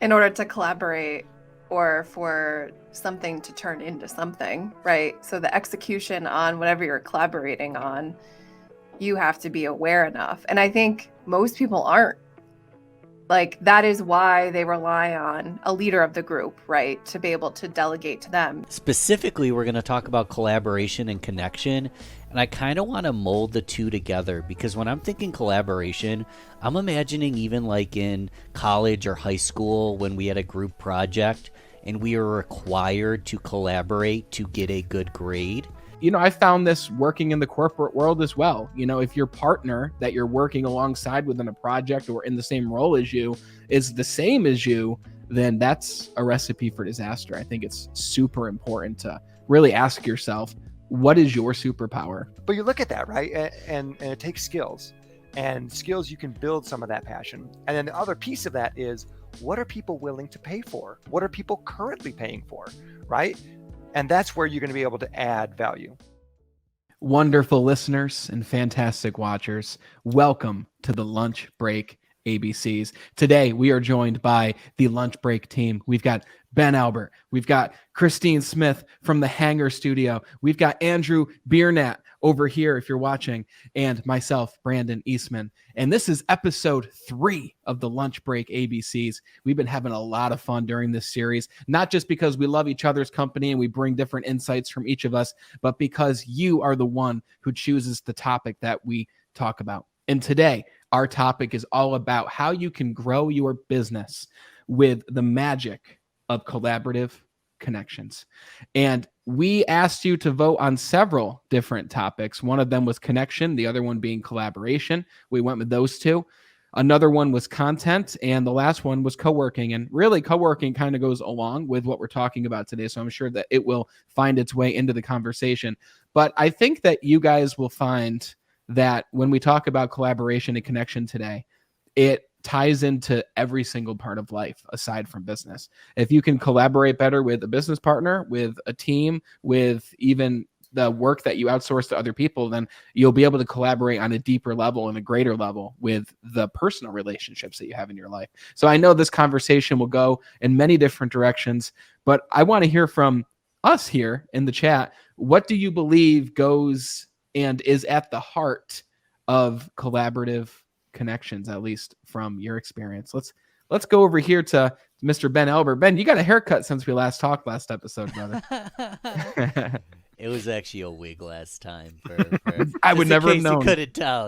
in order to collaborate or for something to turn into something, right? So the execution on whatever you're collaborating on, you have to be aware enough. And I think most people aren't. Like, that is why they rely on a leader of the group, right? To be able to delegate to them. Specifically, we're going to talk about collaboration and connection. And I kind of want to mold the two together because when I'm thinking collaboration, I'm imagining even like in college or high school when we had a group project and we were required to collaborate to get a good grade. I found this working in the corporate world as well. If your partner that you're working alongside within a project or in the same role as you is the same as you, then that's a recipe for disaster. I think it's super important to really ask yourself, what is your superpower? But you look at that, right? And it takes skills, and skills you can build some of that passion. And then the other piece of that is, what are people willing to pay for? What are people currently paying for, right? And that's where you're going to be able to add value. Wonderful listeners and fantastic watchers, welcome to the Lunch Break ABCs. Today, we are joined by the Lunch Break team. We've got Ben Albert. We've got Christine Smith from the Hangar Studio. We've got Andrew Biernat over here, if you're watching, and myself, Brandon Eastman. And this is episode 3 of the Lunch Break ABCs. We've been having a lot of fun during this series, not just because we love each other's company and we bring different insights from each of us, but because you are the one who chooses the topic that we talk about. And today, our topic is all about how you can grow your business with the magic of collaborative connections. And we asked you to vote on several different topics. One of them was connection, the other one being collaboration. We went with those two. Another one was content, and the last one was co-working. And really, co-working kind of goes along with what we're talking about today, so I'm sure that it will find its way into the conversation. But I think that you guys will find that when we talk about collaboration and connection today, it ties into every single part of life aside from business. If you can collaborate better with a business partner, with a team, with even the work that you outsource to other people, then you'll be able to collaborate on a deeper level and a greater level with the personal relationships that you have in your life. So I know this conversation will go in many different directions, but I want to hear from us here in the chat. What do you believe goes and is at the heart of collaborative connections, at least from your experience? Let's go over here to Mr. Ben Albert. Ben, you got a haircut since we last talked last episode, brother. It was actually a wig last time. I would never have known. You couldn't tell,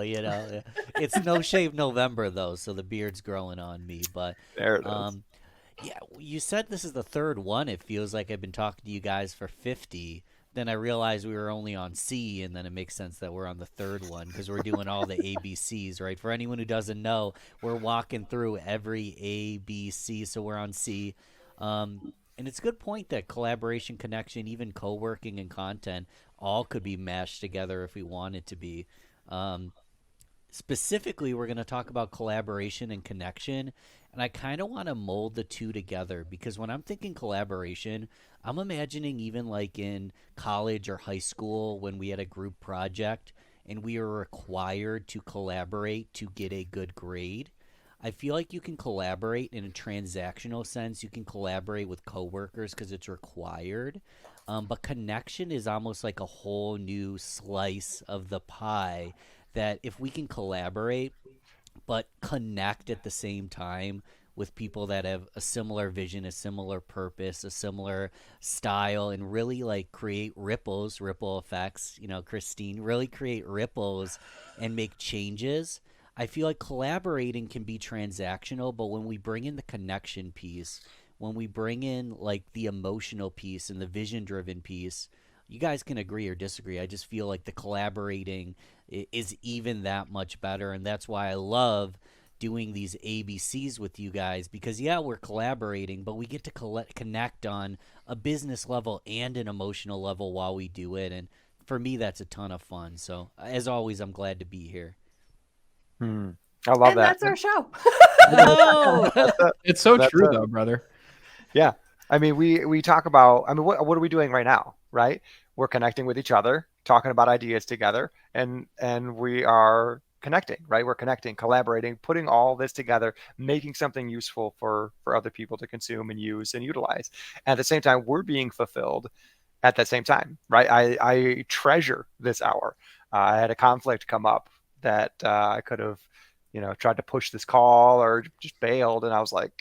It's No Shave November though, so the beard's growing on me. But there it is. Yeah, you said this is the third one. It feels like I've been talking to you guys for 50. Then I realized we were only on C, and then it makes sense that we're on the third one because we're doing all the ABCs, right? For anyone who doesn't know, we're walking through every ABC, so we're on C. And it's a good point that collaboration, connection, even co-working and content all could be mashed together if we wanted to be. Specifically, we're going to talk about collaboration and connection, and I kind of want to mold the two together because when I'm thinking collaboration, I'm imagining even like in college or high school when we had a group project and we were required to collaborate to get a good grade. I feel like you can collaborate in a transactional sense. You can collaborate with coworkers because it's required. But connection is almost like a whole new slice of the pie that if we can collaborate but connect at the same time with people that have a similar vision, a similar purpose, a similar style, and really like create ripple effects, Christine, really create ripples and make changes. I feel like collaborating can be transactional, but when we bring in the connection piece, when we bring in like the emotional piece and the vision-driven piece, you guys can agree or disagree. I just feel like the collaborating is even that much better, and that's why I love doing these ABCs with you guys because, yeah, we're collaborating, but we get to connect on a business level and an emotional level while we do it, and for me, that's a ton of fun. So, as always, I'm glad to be here. I love and that. That's our show. No! It's so true, though, brother. Yeah. I mean, we talk about, what are we doing right now, right? We're connecting with each other, talking about ideas together, and we are connecting, right? We're connecting, collaborating, putting all this together, making something useful for other people to consume and use and utilize. And at the same time, we're being fulfilled at that same time, right? I treasure this hour. I had a conflict come up that I could have, tried to push this call or just bailed, and I was like,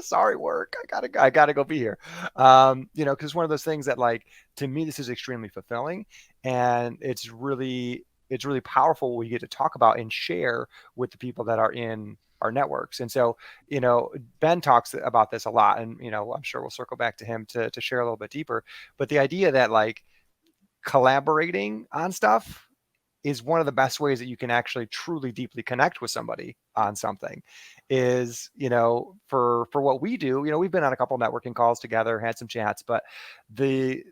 sorry, work. I gotta go be here. Because it's one of those things that, like, to me, this is extremely fulfilling, and it's really powerful. We get to talk about and share with the people that are in our networks. And so, Ben talks about this a lot, and I'm sure we'll circle back to him to share a little bit deeper. But the idea that, like, collaborating on stuff is one of the best ways that you can actually truly deeply connect with somebody on something is, for what we do, we've been on a couple networking calls together, had some chats, but the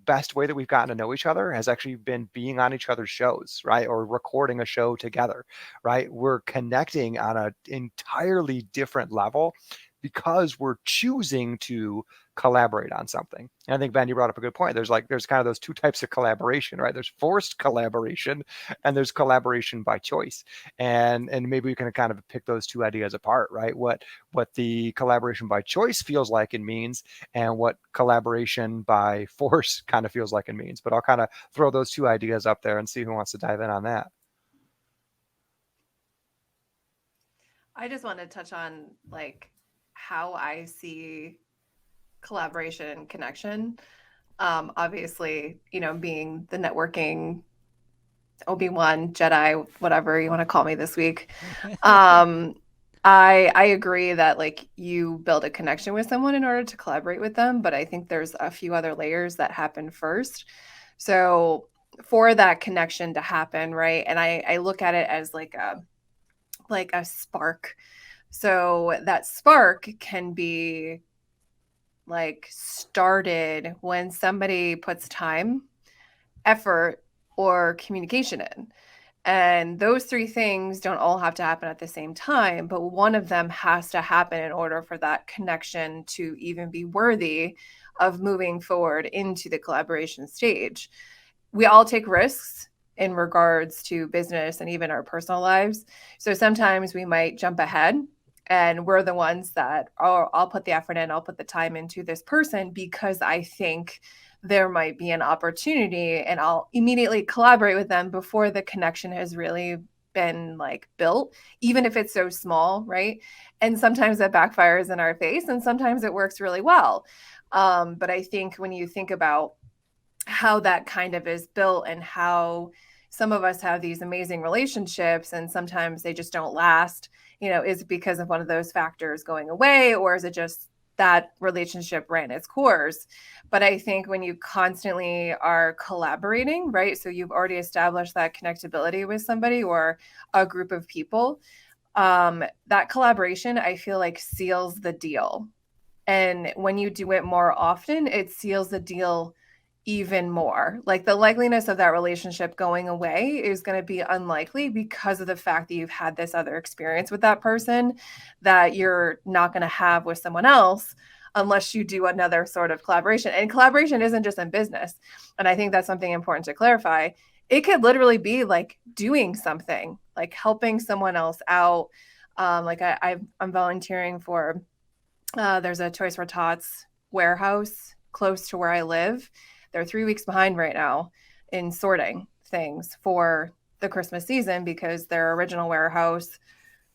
best way that we've gotten to know each other has actually been being on each other's shows, right? Or recording a show together, right? We're connecting on an entirely different level because we're choosing to collaborate on something. And I think, Ben, you brought up a good point. There's kind of those two types of collaboration, right? There's forced collaboration and there's collaboration by choice. And maybe we can kind of pick those two ideas apart, right? What the collaboration by choice feels like and means, and what collaboration by force kind of feels like and means. But I'll kind of throw those two ideas up there and see who wants to dive in on that. I just want to touch on, like, how I see collaboration and connection. Obviously, being the networking Obi-Wan Jedi, whatever you want to call me this week. I agree that, like, you build a connection with someone in order to collaborate with them, but I think there's a few other layers that happen first. So for that connection to happen, right? And I look at it as like a spark. So that spark can be, like, started when somebody puts time, effort, or communication in. And those three things don't all have to happen at the same time, but one of them has to happen in order for that connection to even be worthy of moving forward into the collaboration stage. We all take risks in regards to business and even our personal lives. So sometimes we might jump ahead and we're the ones that, oh, I'll put the effort in, I'll put the time into this person because I think there might be an opportunity, and I'll immediately collaborate with them before the connection has really been, like, built, even if it's so small, right? And sometimes that backfires in our face, and sometimes it works really well. But I think when you think about how that kind of is built and how some of us have these amazing relationships and sometimes they just don't last, is it because of one of those factors going away, or is it just that relationship ran its course? But I think when you constantly are collaborating, right? So you've already established that connectability with somebody or a group of people. That collaboration, I feel like, seals the deal. And when you do it more often, it seals the deal even more. Like, the likeliness of that relationship going away is going to be unlikely because of the fact that you've had this other experience with that person that you're not going to have with someone else unless you do another sort of collaboration. And collaboration isn't just in business. And I think that's something important to clarify. It could literally be like doing something, like helping someone else out. Like I'm volunteering for, there's a Toys for Tots warehouse close to where I live. They're 3 weeks behind right now in sorting things for the Christmas season because their original warehouse,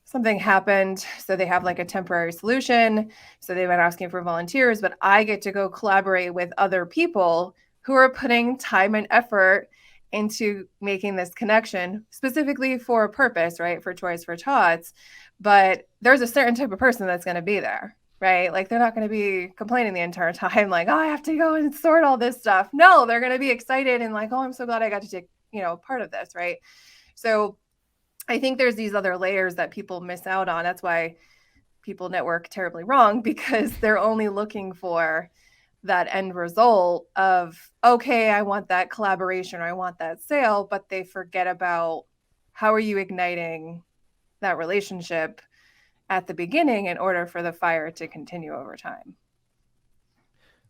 something happened. So they have, like, a temporary solution. So they've been asking for volunteers, but I get to go collaborate with other people who are putting time and effort into making this connection specifically for a purpose, right? For Toys for Tots. But there's a certain type of person that's going to be there, right? Like, they're not going to be complaining the entire time, like, oh, I have to go and sort all this stuff. No, they're going to be excited and like, oh, I'm so glad I got to take, part of this, right? So I think there's these other layers that people miss out on. That's why people network terribly wrong, because they're only looking for that end result of, okay, I want that collaboration or I want that sale, but they forget about how are you igniting that relationship at the beginning in order for the fire to continue over time.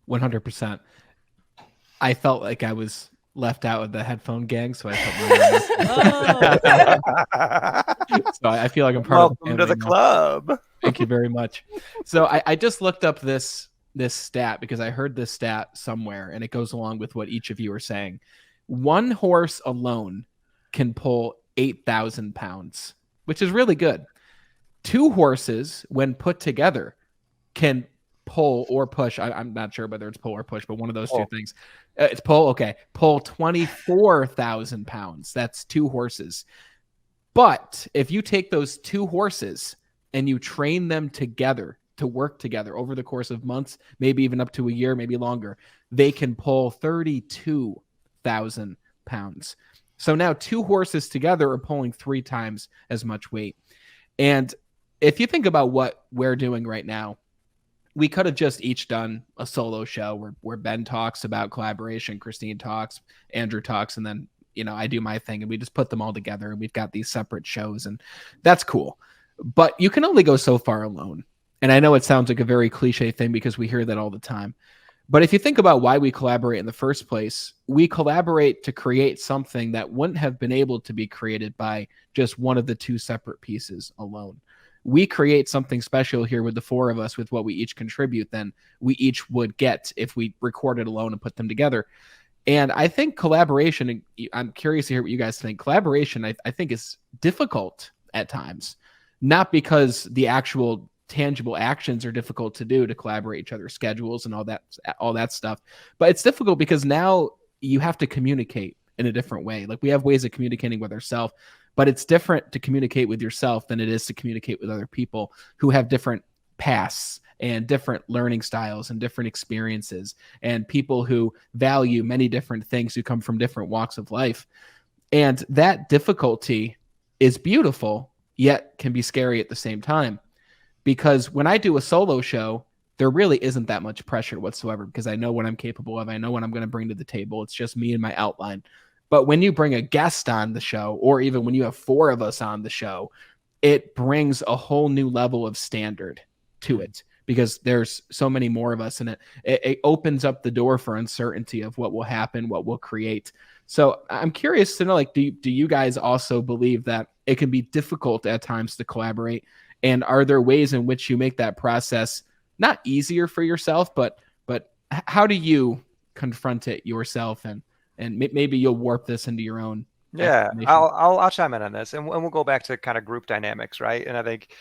100%. I felt like I was left out with the headphone gang, so I put mine on. So I feel like I'm part Welcome of to the the family now. club. Thank you very much. So I just looked up this stat because I heard this stat somewhere, and it goes along with what each of you are saying. One horse alone can pull 8,000 pounds, which is really good. Two horses, when put together, can pull or push. I'm not sure whether it's pull or push, but one of those two things. It's pull. Okay. Pull 24,000 pounds. That's two horses. But if you take those two horses and you train them together to work together over the course of months, maybe even up to a year, maybe longer, they can pull 32,000 pounds. So now two horses together are pulling 3 times as much weight. And if you think about what we're doing right now, we could have just each done a solo show where Ben talks about collaboration, Christine talks, Andrew talks, and then, I do my thing, and we just put them all together, and we've got these separate shows, and that's cool. But you can only go so far alone. And I know it sounds like a very cliche thing because we hear that all the time. But if you think about why we collaborate in the first place, we collaborate to create something that wouldn't have been able to be created by just one of the two separate pieces alone. We create something special here with the four of us with what we each contribute than we each would get if we recorded alone and put them together. And I think collaboration, I'm curious to hear what you guys think. Collaboration, I think, is difficult at times, not because the actual tangible actions are difficult to do to collaborate each other's schedules and all that stuff, but it's difficult because now you have to communicate in a different way. Like, we have ways of communicating with ourselves, but it's different to communicate with yourself than it is to communicate with other people who have different paths and different learning styles and different experiences, and people who value many different things, who come from different walks of life. And that difficulty is beautiful, yet can be scary at the same time. Because when I do a solo show, there really isn't that much pressure whatsoever, because I know what I'm capable of. I know what I'm going to bring to the table. It's just me and my outline. But when you bring a guest on the show, or even when you have 4 of us on the show, it brings a whole new level of standard to it, because there's so many more of us, and it opens up the door for uncertainty of what will happen, what we'll create. So I'm curious to know, like, do you guys also believe that it can be difficult at times to collaborate? And are there ways in which you make that process not easier for yourself, but how do you confront it yourself, and maybe you'll warp this into your own? Yeah, I'll chime in on this, and we'll go back to kind of group dynamics, right? And I think,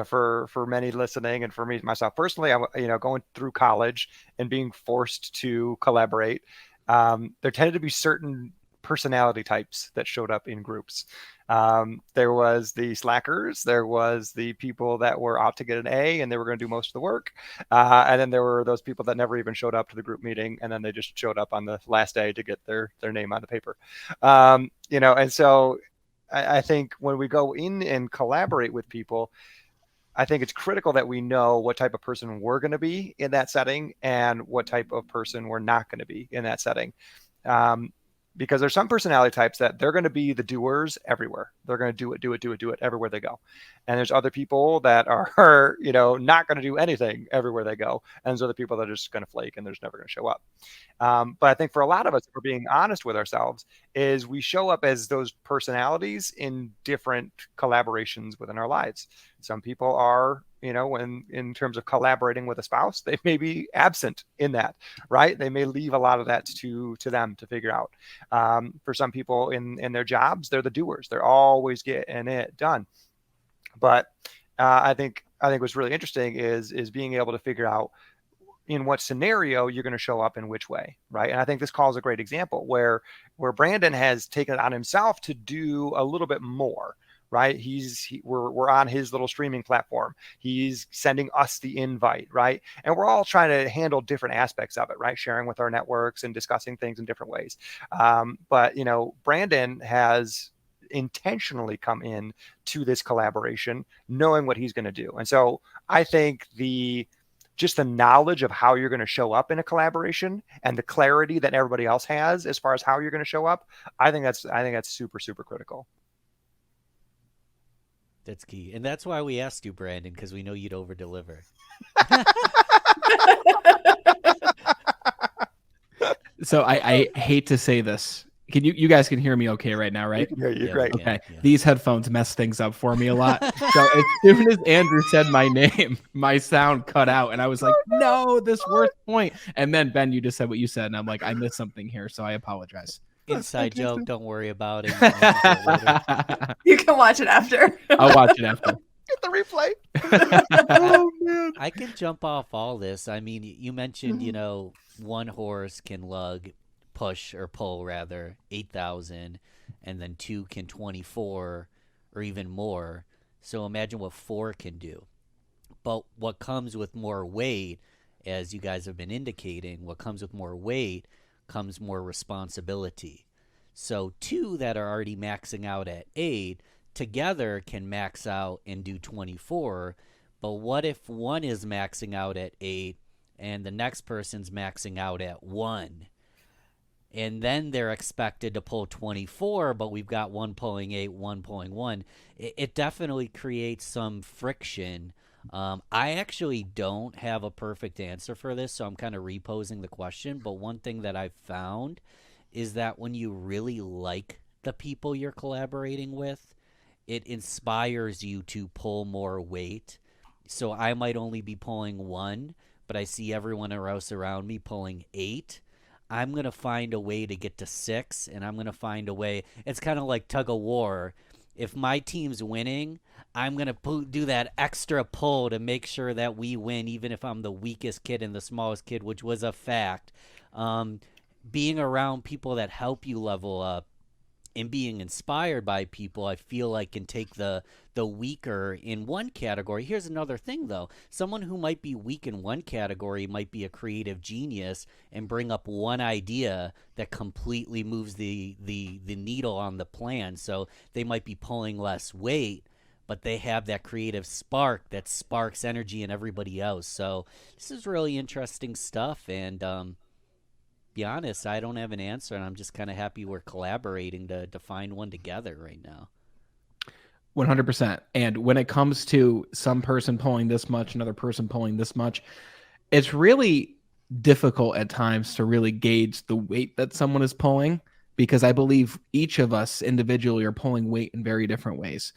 for many listening, and for me myself personally, I'm going through college and being forced to collaborate. There tended to be certain personality types that showed up in groups. There was the slackers, there was the people that were out to get an A and they were going to do most of the work, and then there were those people that never even showed up to the group meeting, and then they just showed up on the last day to get their name on the paper. And so I think when we go in and collaborate with people, I think it's critical that we know what type of person we're going to be in that setting and what type of person we're not going to be in that setting. Because there's some personality types that they're going to be the doers everywhere. They're going to do it everywhere they go. And there's other people that are, not going to do anything everywhere they go. And there's other people that are just going to flake and they're just never going to show up. But I think for a lot of us, if we're being honest with ourselves, is we show up as those personalities in different collaborations within our lives. Some people are, when in terms of collaborating with a spouse, they may be absent in that, right? They may leave a lot of that to them to figure out. For some people in their jobs, they're the doers. They're always getting it done. But I think what's really interesting is being able to figure out in what scenario you're going to show up in which way, right? And I think this call is a great example where Brandon has taken it on himself to do a little bit more. Right. We're on his little streaming platform. He's sending us the invite. Right. And we're all trying to handle different aspects of it. Right. Sharing with our networks and discussing things in different ways. But Brandon has intentionally come in to this collaboration, knowing what he's going to do. And so I think just the knowledge of how you're going to show up in a collaboration and the clarity that everybody else has as far as how you're going to show up, I think that's super, super critical. That's key. And that's why we asked you, Brandon, because we know you'd over-deliver. So So I hate to say this. Can you guys can hear me okay right now, right? You can hear you. Yeah, Great. we can. Okay. Yeah. These headphones mess things up for me a lot. So as soon as Andrew said my name, my sound cut out and I was like, no, this worst point. And then Ben, you just said what you said. And I'm like, I missed something here. So I apologize. Inside joke. Don't worry about it. You can listen to it later. You can watch it after. I'll watch it after. Get the replay. Oh man. I can jump off all this. I mean, you mentioned, one horse can push or pull rather 8,000, and then two can 24 or even more. So imagine what four can do. But what comes with more weight, as you guys have been indicating, what comes with more weight comes more responsibility. So two that are already maxing out at 8 together can max out and do 24. But what if one is maxing out at 8 and the next person's maxing out at 1? And then they're expected to pull 24, but we've got one pulling 8, one pulling 1. It definitely creates some friction. I actually don't have a perfect answer for this, so I'm kind of reposing the question. But one thing that I've found is that when you really like the people you're collaborating with, it inspires you to pull more weight. So I might only be pulling 1, but I see everyone else around me pulling 8. I'm going to find a way to get to 6, and I'm going to find a way. It's kind of like tug of war. If my team's winning, I'm going to do that extra pull to make sure that we win, even if I'm the weakest kid and the smallest kid, which was a fact. Being around people that help you level up and being inspired by people, I feel like can take the weaker in one category. Here's another thing, though. Someone who might be weak in one category might be a creative genius and bring up one idea that completely moves the needle on the plan. So they might be pulling less weight, but they have that creative spark that sparks energy in everybody else. So this is really interesting stuff, and be honest, I don't have an answer, and I'm just kind of happy we're collaborating to find one together right now. 100%. And when it comes to some person pulling this much, another person pulling this much, it's really difficult at times to really gauge the weight that someone is pulling, because I believe each of us individually are pulling weight in very different ways.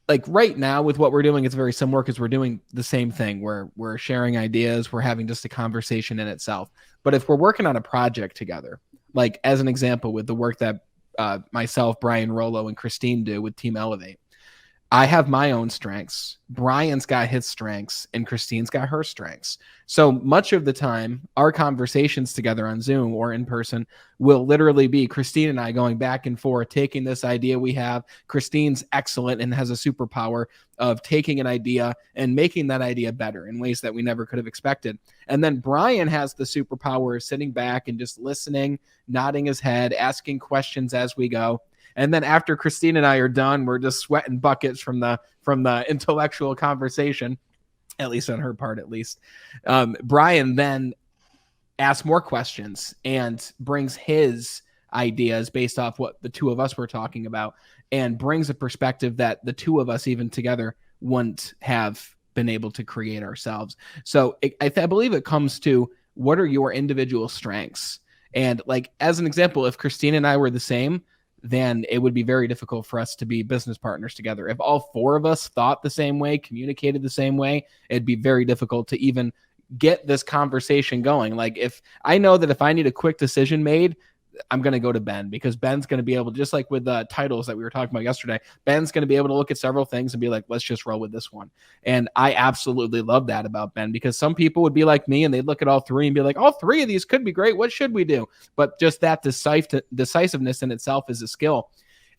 Like right now with what we're doing, it's very similar because we're doing the same thing. We're sharing ideas. We're having just a conversation in itself. But if we're working on a project together, like as an example with the work that myself, Brian Rollo, and Christine do with Team Elevate, I have my own strengths. Brian's got his strengths and Christine's got her strengths. So much of the time, our conversations together on Zoom or in person will literally be Christine and I going back and forth, taking this idea we have. Christine's excellent and has a superpower of taking an idea and making that idea better in ways that we never could have expected. And then Brian has the superpower of sitting back and just listening, nodding his head, asking questions as we go. And then after Christine and I are done, we're just sweating buckets from the intellectual conversation, at least on her part, at least. Brian then asks more questions and brings his ideas based off what the two of us were talking about, and brings a perspective that the two of us even together wouldn't have been able to create ourselves. So I believe it comes to what are your individual strengths? And like, as an example, if Christine and I were the same, then it would be very difficult for us to be business partners together. If all four of us thought the same way, communicated the same way, it'd be very difficult to even get this conversation going. Like if I know that if I need a quick decision made, I'm going to go to Ben, because Ben's going to be able to, just like with the titles that we were talking about yesterday, Ben's going to be able to look at several things and be like, let's just roll with this one. And I absolutely love that about Ben, because some people would be like me and they'd look at all three and be like, all three of these could be great. What should we do? But just that decisiveness in itself is a skill.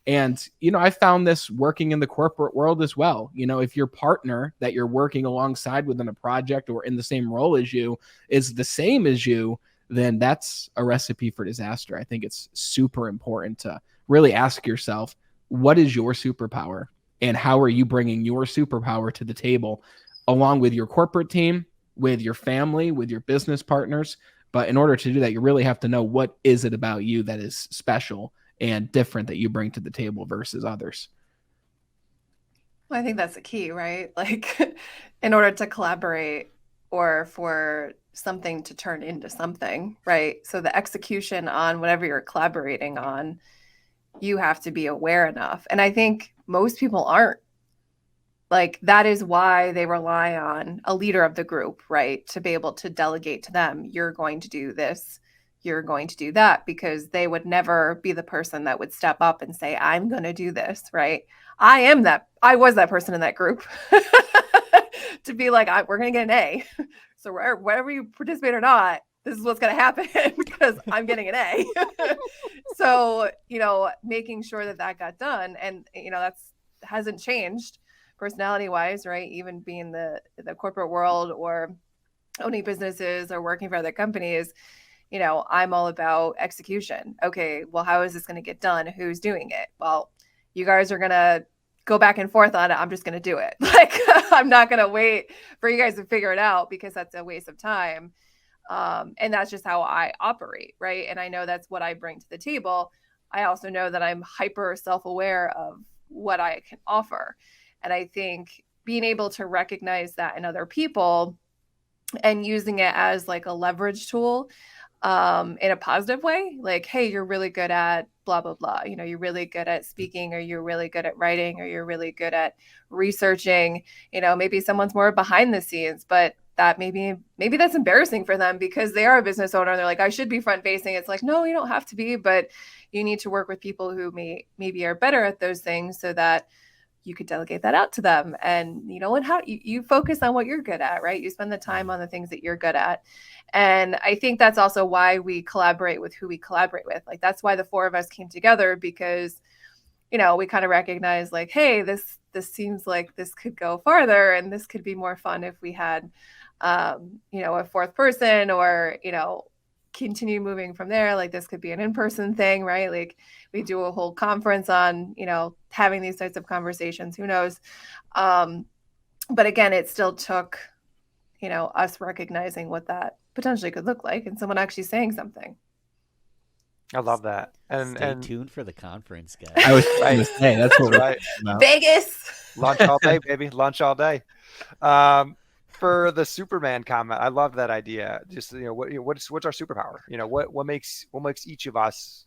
And, I found this working in the corporate world as well. If your partner that you're working alongside within a project or in the same role as you is the same as you, then that's a recipe for disaster. I think it's super important to really ask yourself, what is your superpower and how are you bringing your superpower to the table along with your corporate team, with your family, with your business partners. But in order to do that, you really have to know what is it about you that is special and different that you bring to the table versus others. Well, I think that's the key, right? Like in order to collaborate, or for something to turn into something, right? So the execution on whatever you're collaborating on, you have to be aware enough. And I think most people aren't. Like, that is why they rely on a leader of the group, right? To be able to delegate to them, you're going to do this, you're going to do that, because they would never be the person that would step up and say, I'm going to do this, right? I was that person in that group to be like, we're going to get an A. So whether you participate or not, this is what's going to happen because I'm getting an A. So, making sure that got done. And, that's hasn't changed personality wise, right? Even being the corporate world or owning businesses or working for other companies, I'm all about execution. Okay, well, how is this going to get done? Who's doing it? Well, you guys are going to go back and forth on it. I'm just going to do it. Like, I'm not going to wait for you guys to figure it out because that's a waste of time. And that's just how I operate, right? And I know that's what I bring to the table. I also know that I'm hyper self-aware of what I can offer. And I think being able to recognize that in other people and using it as like a leverage tool in a positive way, like, hey, you're really good at blah, blah, blah. You're really good at speaking, or you're really good at writing, or you're really good at researching. Maybe someone's more behind the scenes, but that maybe that's embarrassing for them because they are a business owner. And they're like, I should be front facing. It's like, no, you don't have to be, but you need to work with people who maybe are better at those things so that you could delegate that out to them. And, and how you focus on what you're good at, right? You spend the time on the things that you're good at. And I think that's also why we collaborate with who we collaborate with. Like, that's why the four of us came together, because, we kind of recognize like, hey, this seems like this could go farther and this could be more fun if we had, a fourth person, or, continue moving from there. Like, this could be an in-person thing, right? Like, we do a whole conference on, having these types of conversations, who knows? But again, it still took, us recognizing what that potentially could look like and someone actually saying something. I love that. Stay tuned for the conference, guys. I was going to say, that's what we're right. about. Vegas. Lunch all day, baby. Lunch all day. For the Superman comment, I love that idea. Just, what's our superpower? What makes each of us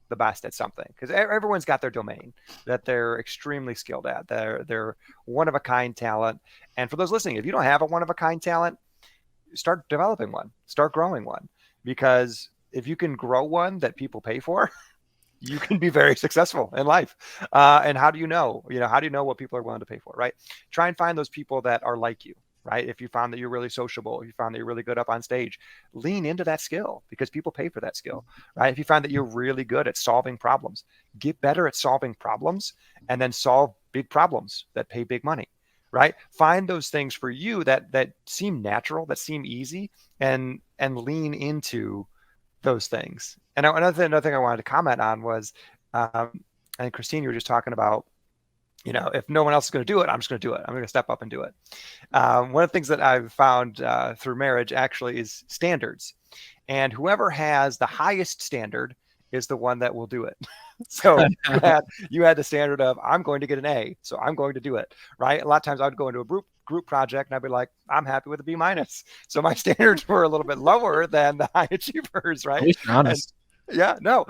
the best at something? Because everyone's got their domain that they're extremely skilled at. They're one of a kind talent. And for those listening, if you don't have a one of a kind talent, start developing one, start growing one, because if you can grow one that people pay for, you can be very successful in life. And how do you know? How do you know what people are willing to pay for, right? Try and find those people that are like you, right? If you found that you're really sociable, if you found that you're really good up on stage, lean into that skill because people pay for that skill, right? If you find that you're really good at solving problems, get better at solving problems and then solve big problems that pay big money, right? Find those things for you that seem natural, that seem easy, and lean into those things. And another thing I wanted to comment on was, I think Christine, you were just talking about, if no one else is going to do it, I'm just going to do it. I'm going to step up and do it. One of the things that I've found through marriage actually is standards. And whoever has the highest standard is the one that will do it. So you had the standard of, I'm going to get an A, so I'm going to do it, right? A lot of times I'd go into a group project and I'd be like, I'm happy with a B minus. So my standards were a little bit lower than the high achievers, right? At least you're honest. Yeah, no,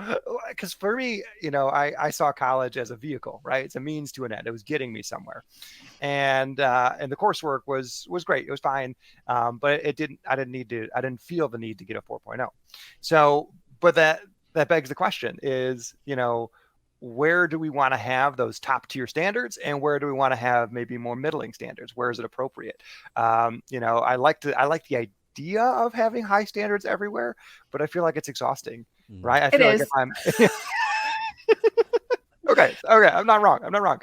because for me, I saw college as a vehicle, right? It's a means to an end. It was getting me somewhere, and the coursework was great. It was fine, but I didn't feel the need to get a 4.0. So, but that begs the question is, where do we want to have those top tier standards, and where do we want to have maybe more middling standards? Where is it appropriate? I like the idea of having high standards everywhere, but I feel like it's exhausting. Right. I feel like if I'm okay. I'm not wrong.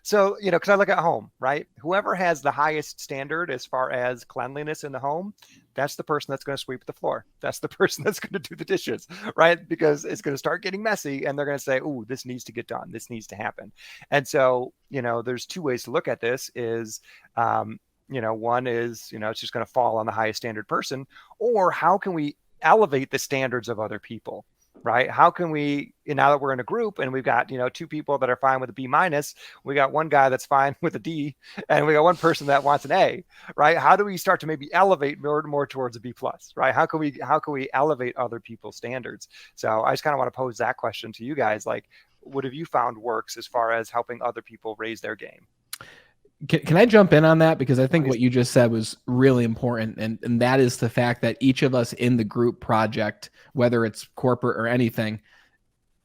So, because I look at home, right? Whoever has the highest standard as far as cleanliness in the home, that's the person that's going to sweep the floor. That's the person that's going to do the dishes, right? Because it's going to start getting messy and they're going to say, oh, this needs to get done. This needs to happen. And so, there's two ways to look at this is, one is, it's just going to fall on the highest standard person, or how can we elevate the standards of other people, right? How can we, now that we're in a group and we've got, 2 people that are fine with a B-, we got one guy that's fine with a D, and we got one person that wants an A, right? How do we start to maybe elevate more towards a B+, right? How can we elevate other people's standards? So I just kind of want to pose that question to you guys. Like, what have you found works as far as helping other people raise their game? Can I jump in on that? Because I think Please. what you just said was really important. And that is the fact that each of us in the group project, whether it's corporate or anything,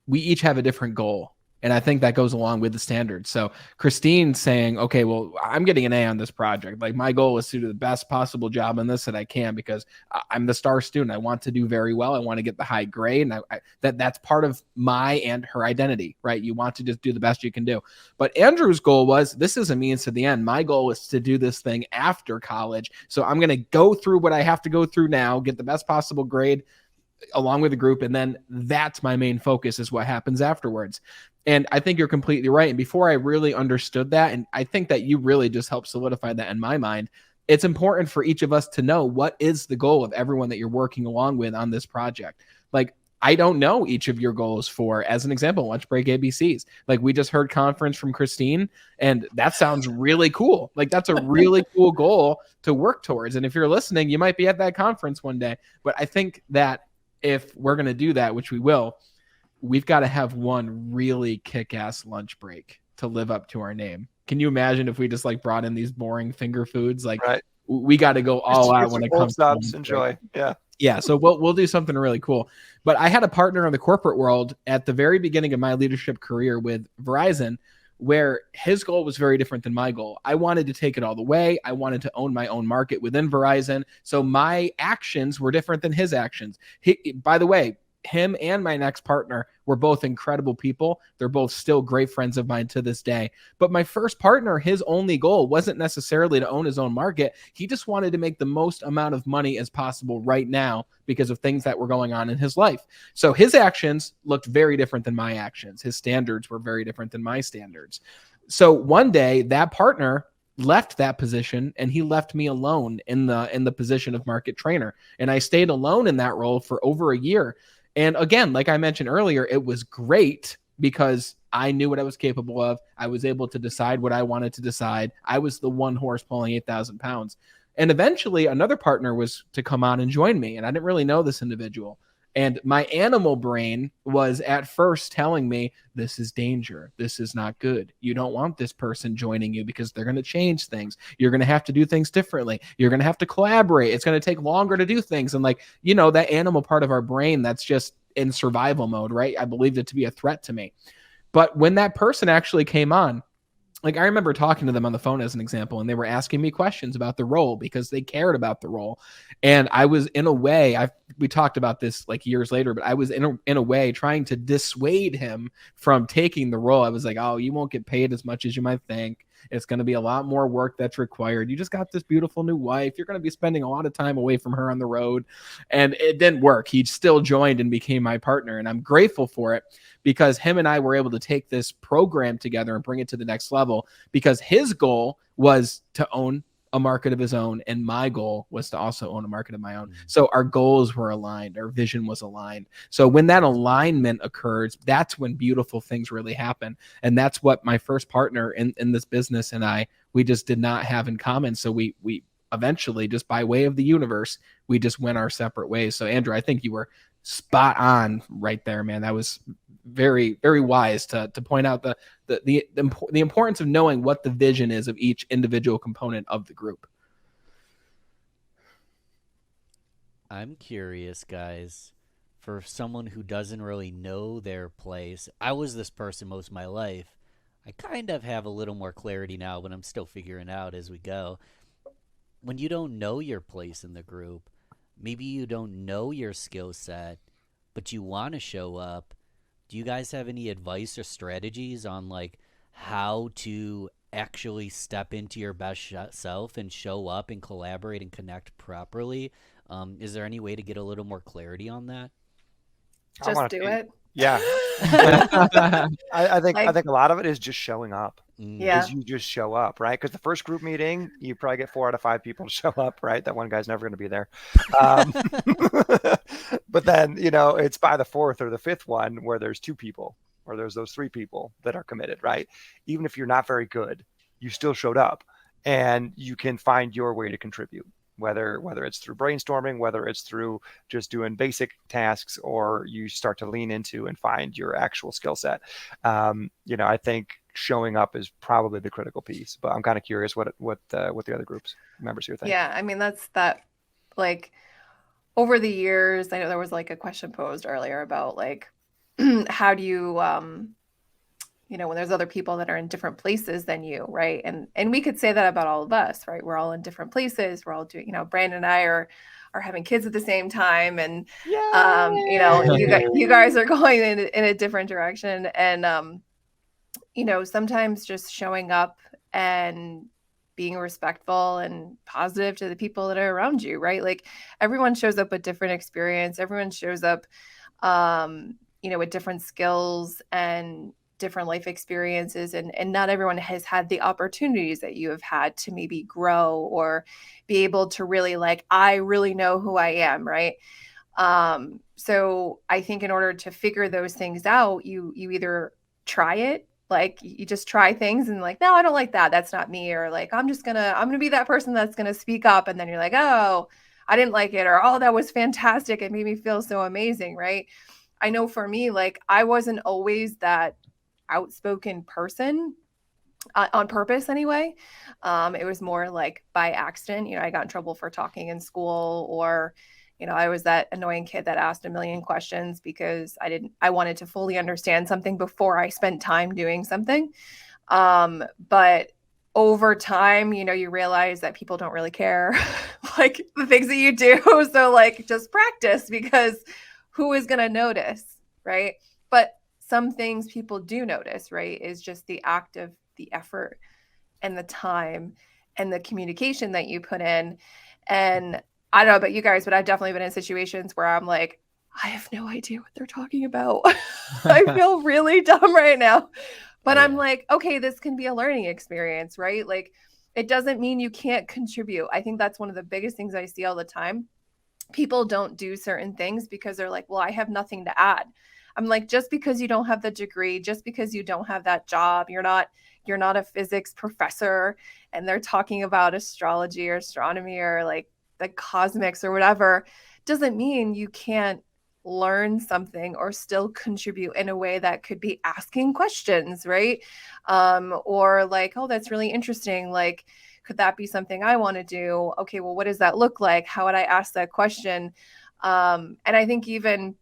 we each have a different goal. And I think that goes along with the standards. So Christine saying, okay, well, I'm getting an A on this project. Like, my goal is to do the best possible job on this that I can, because I'm the star student. I want to do very well. I want to get the high grade. And that's part of my and her identity, right? You want to just do the best you can do. But Andrew's goal was, this is a means to the end. My goal is to do this thing after college. So I'm going to go through what I have to go through now, get the best possible grade along with the group. And then that's my main focus, is what happens afterwards. And I think you're completely right. And before I really understood that, and I think that you really just helped solidify that in my mind, it's important for each of us to know what is the goal of everyone that you're working along with on this project. Like, I don't know each of your goals for, as an example, Lunch Break ABCs. Like, we just heard conference from Christine, and that sounds really cool. Like, that's a really cool goal to work towards. And if you're listening, you might be at that conference one day. But I think that if we're going to do that, which we will, we've got to have one really kick-ass lunch break to live up to our name. Can you imagine if we just like brought in these boring finger foods? Like, right. We got to go all out when it comes to enjoy. Yeah. So we'll do something really cool. But I had a partner in the corporate world at the very beginning of my leadership career with Verizon, where his goal was very different than my goal. I wanted to take it all the way. I wanted to own my own market within Verizon. So my actions were different than his actions. By the way, him and my next partner were both incredible people. They're both still great friends of mine to this day. But my first partner, his only goal wasn't necessarily to own his own market. He just wanted to make the most amount of money as possible right now because of things that were going on in his life. So his actions looked very different than my actions. His standards were very different than my standards. So one day that partner left that position, and he left me alone in the position of market trainer. And I stayed alone in that role for over a year. And again, like I mentioned earlier, it was great because I knew what I was capable of. I was able to decide what I wanted to decide. I was the one horse pulling 8,000 pounds. And eventually another partner was to come on and join me. And I didn't really know this individual. And my animal brain was at first telling me, this is danger. This is not good. You don't want this person joining you because they're going to change things. You're going to have to do things differently. You're going to have to collaborate. It's going to take longer to do things. And that animal part of our brain that's just in survival mode, right? I believed it to be a threat to me. But when that person actually came on, like, I remember talking to them on the phone as an example, and they were asking me questions about the role because they cared about the role. And I was, in a way, we talked about this like years later, but I was in a way trying to dissuade him from taking the role. I was like, oh, you won't get paid as much as you might think. It's going to be a lot more work that's required. You just got this beautiful new wife. You're going to be spending a lot of time away from her on the road. And it didn't work. He still joined and became my partner. And I'm grateful for it because him and I were able to take this program together and bring it to the next level, because his goal was to own a market of his own, and my goal was to also own a market of my own. So our goals were aligned, our vision was aligned. So when that alignment occurs, that's when beautiful things really happen. And that's what my first partner in this business and we just did not have in common. So we eventually, just by way of the universe, we just went our separate ways. So Andrew, I think you were spot on right there, man. That was very, very wise to point out the importance of knowing what the vision is of each individual component of the group. I'm curious, guys, for someone who doesn't really know their place. I was this person most of my life. I kind of have a little more clarity now, but I'm still figuring out as we go. When you don't know your place in the group, maybe you don't know your skill set, but you want to show up. Do you guys have any advice or strategies on like how to actually step into your best self and show up and collaborate and connect properly? Is there any way to get a little more clarity on that? Just do it. Yeah. I think a lot of it is just showing up. Yeah. is you just show up, right? Because the first group meeting, you probably get 4 out of 5 people to show up, right? That one guy's never going to be there. But then, it's by the 4th or the 5th one where there's 2 people or there's those 3 people that are committed, right? Even if you're not very good, you still showed up and you can find your way to contribute. Whether it's through brainstorming, whether it's through just doing basic tasks, or you start to lean into and find your actual skill set. I think showing up is probably the critical piece. But I'm kind of curious what the other groups members here think. Yeah, I mean that's that. Like over the years, I know there was like a question posed earlier about like how do you when there's other people that are in different places than you, right? And we could say that about all of us, right? We're all in different places. We're all doing, Brandon and I are having kids at the same time, and you guys are going in a different direction, and sometimes just showing up and being respectful and positive to the people that are around you, right? Like everyone shows up with different experience. Everyone shows up, with different skills and different life experiences, and not everyone has had the opportunities that you have had to maybe grow or be able to really I really know who I am, right? So I think in order to figure those things out, you either try it, like you just try things and no, I don't like that, that's not me, or I'm gonna be that person that's gonna speak up, and then you're like, oh, I didn't like it, or oh, that was fantastic, it made me feel so amazing, right? I know for me, I wasn't always that outspoken person on purpose anyway. It was more by accident. I got in trouble for talking in school, or I was that annoying kid that asked a million questions because I wanted to fully understand something before I spent time doing something. But over time, you realize that people don't really care the things that you do. So just practice, because who is going to notice, right? But some things people do notice, right, is just the act of the effort and the time and the communication that you put in. And I don't know about you guys, but I've definitely been in situations where I'm like, I have no idea what they're talking about. I feel really dumb right now. But I'm like, okay, this can be a learning experience, right? It doesn't mean you can't contribute. I think that's one of the biggest things I see all the time. People don't do certain things because they're like, well, I have nothing to add. I'm like, just because you don't have the degree, just because you don't have that job, you're not a physics professor and they're talking about astrology or astronomy or the cosmics or whatever, doesn't mean you can't learn something or still contribute in a way that could be asking questions, right? Or oh, that's really interesting. Could that be something I want to do? Okay, well, what does that look like? How would I ask that question? And I think even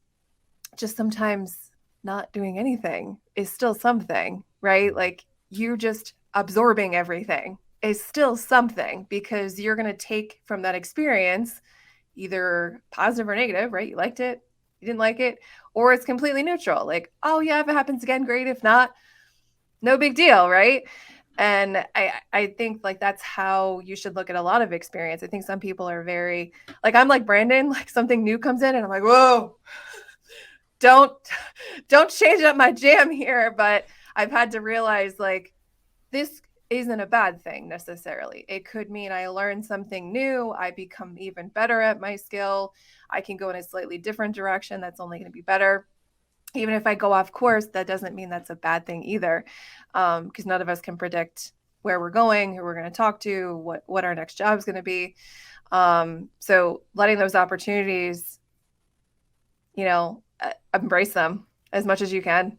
just sometimes not doing anything is still something, right? You just absorbing everything is still something, because you're going to take from that experience either positive or negative, right? You liked it, you didn't like it, or it's completely neutral. Oh yeah, if it happens again, great. If not, no big deal, right? And I think that's how you should look at a lot of experience. I think some people are very I'm like Brandon, something new comes in and I'm like, whoa, don't change up my jam here. But I've had to realize this isn't a bad thing necessarily. It could mean I learn something new, I become even better at my skill, I can go in a slightly different direction that's only going to be better. Even if I go off course, that doesn't mean that's a bad thing either, because none of us can predict where we're going, who we're going to talk to, what our next job is going to be. So letting those opportunities, embrace them as much as you can.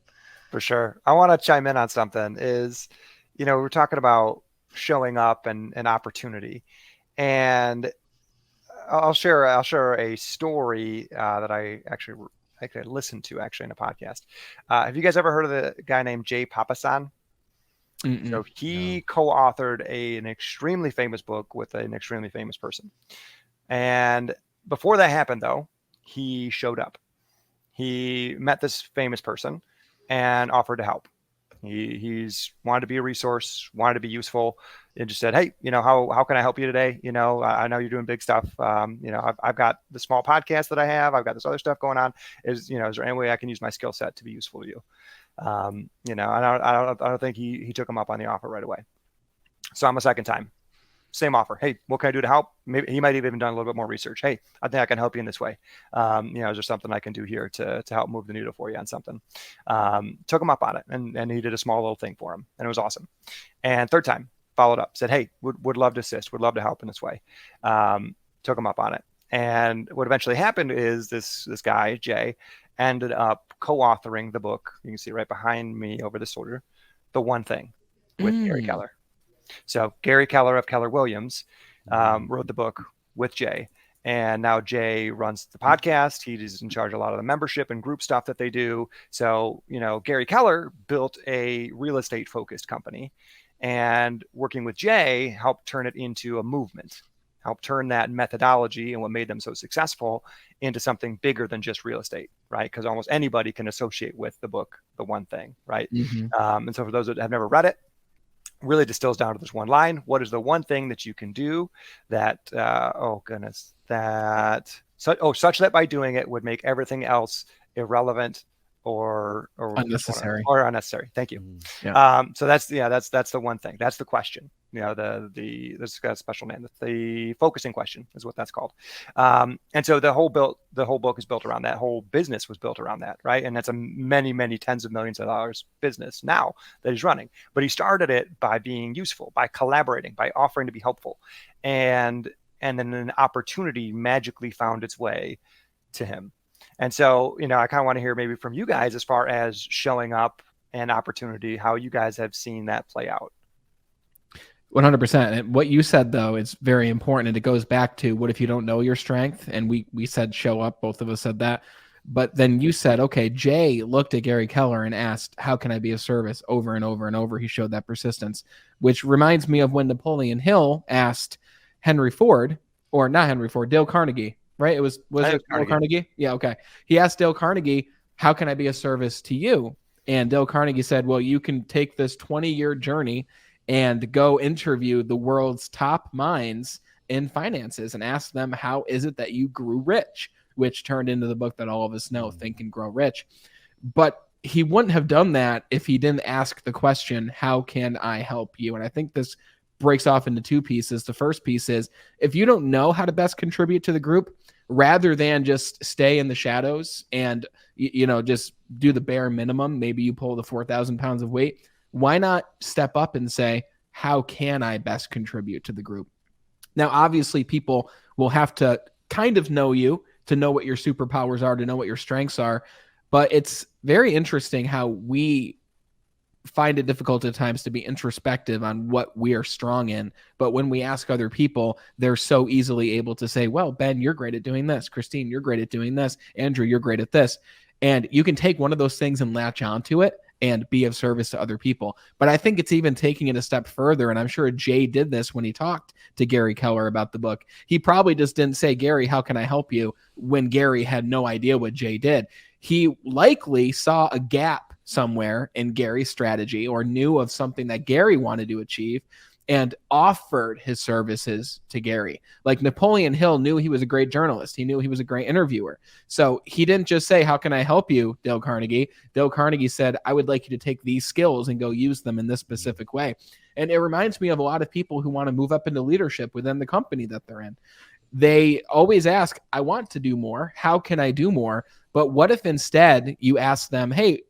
For sure. I want to chime in on something is, we're talking about showing up and opportunity, and I'll share a story that I actually listened to in a podcast. Have you guys ever heard of the guy named Jay Papasan? So he co-authored an extremely famous book with an extremely famous person. And before that happened, though, he showed up. He met this famous person and offered to help. He's wanted to be a resource, wanted to be useful, and just said, hey, how can I help you today? I know you're doing big stuff. I've got the small podcast that I have. I've got this other stuff going on. Is there any way I can use my skill set to be useful to you? And I don't think he took him up on the offer right away. So I'm a second time. Same offer. Hey, what can I do to help? Maybe he might have even done a little bit more research. Hey, I think I can help you in this way. Is there something I can do here to help move the needle for you on something? Took him up on it, and he did a small little thing for him, and it was awesome. And third time, followed up, said, hey, would love to assist, would love to help in this way. Took him up on it. And what eventually happened is this guy, Jay, ended up co-authoring the book. You can see right behind me over the shoulder, The One Thing, with Gary Keller. So Gary Keller of Keller Williams wrote the book with Jay. And now Jay runs the podcast. He's in charge of a lot of the membership and group stuff that they do. So, Gary Keller built a real estate focused company, and working with Jay helped turn it into a movement, helped turn that methodology and what made them so successful into something bigger than just real estate, right? Because almost anybody can associate with the book, The One Thing, right? And so for those that have never read it, really distills down to this one line. What is the one thing that you can do that, such that by doing it would make everything else irrelevant or unnecessary. Or unnecessary. Thank you. Yeah. So that's the one thing. That's the question. This got a special name. The focusing question is what that's called. And so the whole book is built around that. Whole business was built around that, right? And that's a many, many tens of millions of dollars business now that he's running. But he started it by being useful, by collaborating, by offering to be helpful, and then an opportunity magically found its way to him. And so, I kind of want to hear maybe from you guys as far as showing up and opportunity, how you guys have seen that play out. 100%. And what you said, though, is very important. And it goes back to, what if you don't know your strength? And we said show up. Both of us said that. But then you said, okay, Jay looked at Gary Keller and asked, how can I be of service? Over and over and over. He showed that persistence, which reminds me of when Napoleon Hill asked Henry Ford, or not Henry Ford, Dale Carnegie, right? Was it Dale Carnegie? Yeah, okay. He asked Dale Carnegie, how can I be of service to you? And Dale Carnegie said, well, you can take this 20-year journey and go interview the world's top minds in finances and ask them, how is it that you grew rich? Which turned into the book that all of us know, Think and Grow Rich. But he wouldn't have done that if he didn't ask the question, how can I help you? And I think this breaks off into two pieces. The first piece is, if you don't know how to best contribute to the group, rather than just stay in the shadows and, just do the bare minimum, maybe you pull the 4,000 pounds of weight, why not step up and say, how can I best contribute to the group? Now, obviously, people will have to kind of know you to know what your superpowers are, to know what your strengths are. But it's very interesting how we find it difficult at times to be introspective on what we are strong in. But when we ask other people, they're so easily able to say, well, Ben, you're great at doing this. Christine, you're great at doing this. Andrew, you're great at this. And you can take one of those things and latch onto it and be of service to other people. But I think it's even taking it a step further. And I'm sure Jay did this when he talked to Gary Keller about the book. He probably just didn't say, Gary, how can I help you? When Gary had no idea what Jay did. He likely saw a gap somewhere in Gary's strategy, or knew of something that Gary wanted to achieve, and offered his services to Gary. Like Napoleon Hill knew he was a great journalist. He knew he was a great interviewer. So he didn't just say, how can I help you, Dale Carnegie? Dale Carnegie said, I would like you to take these skills and go use them in this specific way. And it reminds me of a lot of people who want to move up into leadership within the company that they're in. They always ask, I want to do more. How can I do more? But what if instead you ask them, hey,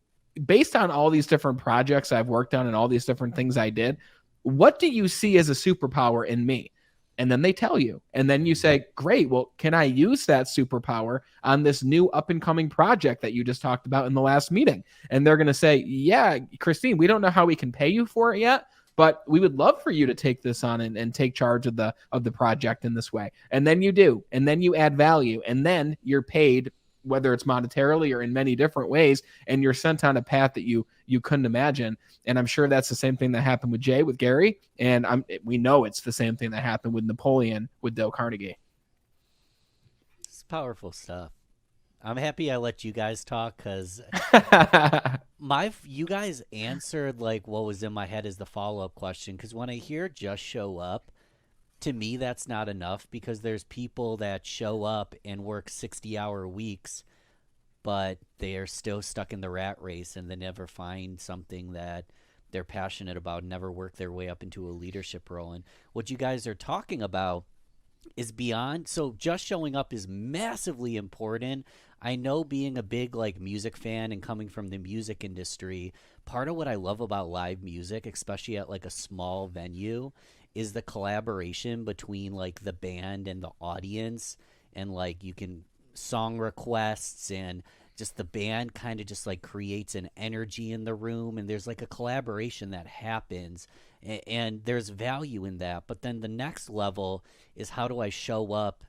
based on all these different projects I've worked on and all these different things I did, what do you see as a superpower in me? And then they tell you. And then you say, great, well, can I use that superpower on this new up and coming project that you just talked about in the last meeting? And they're going to say, yeah, Christine, we don't know how we can pay you for it yet, but we would love for you to take this on and take charge of the project in this way. And then you do. And then you add value. And then you're paid, whether it's monetarily or in many different ways, and you're sent on a path that you couldn't imagine. And I'm sure that's the same thing that happened with Jay, with Gary, and we know it's the same thing that happened with Napoleon, with Dale Carnegie. It's powerful stuff. I'm happy I let you guys talk, because you guys answered like what was in my head as the follow-up question, because when I hear just show up, to me, that's not enough, because there's people that show up and work 60-hour weeks but they are still stuck in the rat race and they never find something that they're passionate about, never work their way up into a leadership role. And what you guys are talking about is beyond. So just showing up is massively important. I know, being a big like music fan and coming from the music industry, part of what I love about live music, especially at like a small venue, is the collaboration between like the band and the audience. And like you can song requests, and just the band kind of just like creates an energy in the room, and there's like a collaboration that happens, and there's value in that. But then the next level is, how do I show up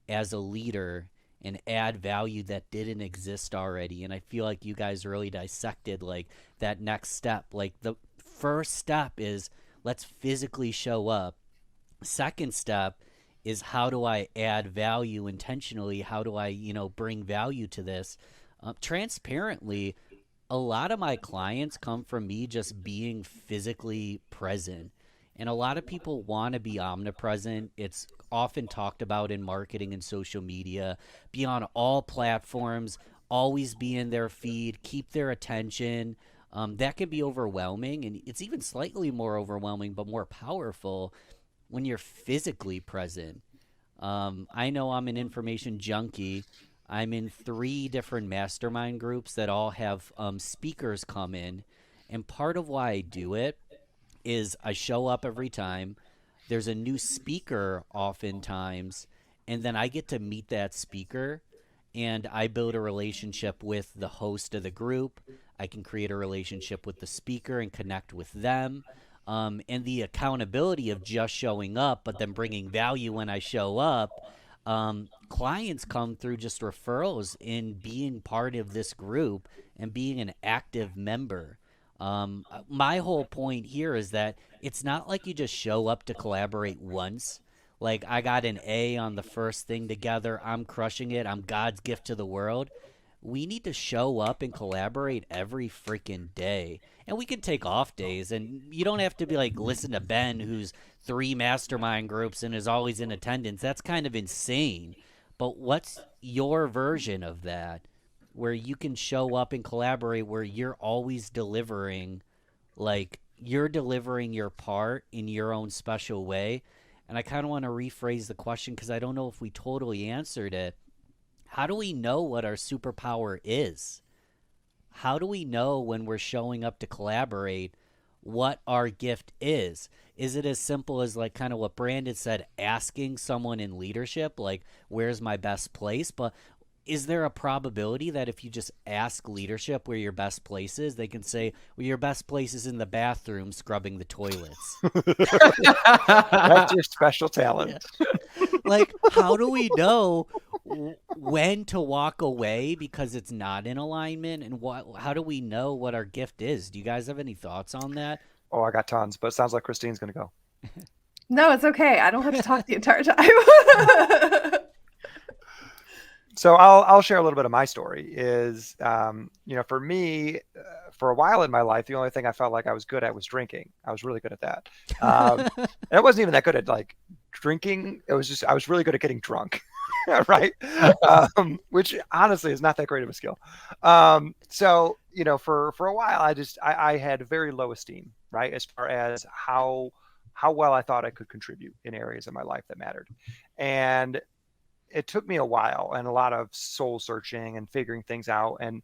as a leader and add value that didn't exist already? And I feel like you guys really dissected like that next step. Like the first step is, let's physically show up. Second step is, how do I add value intentionally? How do I, bring value to this? Transparently, a lot of my clients come from me just being physically present. And a lot of people want to be omnipresent. It's often talked about in marketing and social media, be on all platforms, always be in their feed, keep their attention. That can be overwhelming, and it's even slightly more overwhelming, but more powerful when you're physically present. I know I'm an information junkie. I'm in 3 different mastermind groups that all have speakers come in. And part of why I do it is I show up every time. There's a new speaker oftentimes, and then I get to meet that speaker, and I build a relationship with the host of the group. I can create a relationship with the speaker and connect with them. And the accountability of just showing up, but then bringing value when I show up. Clients come through just referrals in being part of this group and being an active member. My whole point here is that it's not like you just show up to collaborate once. Like, I got an A on the first thing together, I'm crushing it, I'm God's gift to the world. We need to show up and collaborate every freaking day. And we can take off days, and you don't have to be like, listen to Ben, who's 3 mastermind groups and is always in attendance. That's kind of insane. But what's your version of that, where you can show up and collaborate, where you're always delivering, like you're delivering your part in your own special way? And I kind of want to rephrase the question, because I don't know if we totally answered it. How do we know what our superpower is? How do we know when we're showing up to collaborate what our gift is? Is it as simple as like kind of what Brandon said, asking someone in leadership, like, where's my best place? But is there a probability that if you just ask leadership where your best place is, they can say, well, your best place is in the bathroom scrubbing the toilets? That's your special talent. Yeah. Like, how do we know when to walk away because it's not in alignment? And how do we know what our gift is? Do you guys have any thoughts on that? Oh, I got tons, but it sounds like Christine's going to go. No, it's okay. I don't have to talk the entire time. So I'll share a little bit of my story. Is for me, for a while in my life, the only thing I felt like I was good at was drinking. I was really good at that. And I wasn't even that good at like drinking. It was just, I was really good at getting drunk. Right. Which honestly is not that great of a skill. So for a while, I had very low esteem, right, as far as how well I thought I could contribute in areas of my life that mattered. And it took me a while and a lot of soul searching and figuring things out. And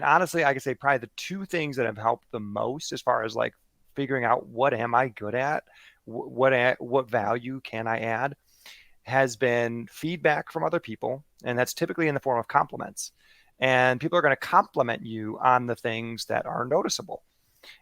honestly, I could say probably the 2 things that have helped the most as far as like figuring out what am I good at, what value can I add, has been feedback from other people. And that's typically in the form of compliments. And people are going to compliment you on the things that are noticeable.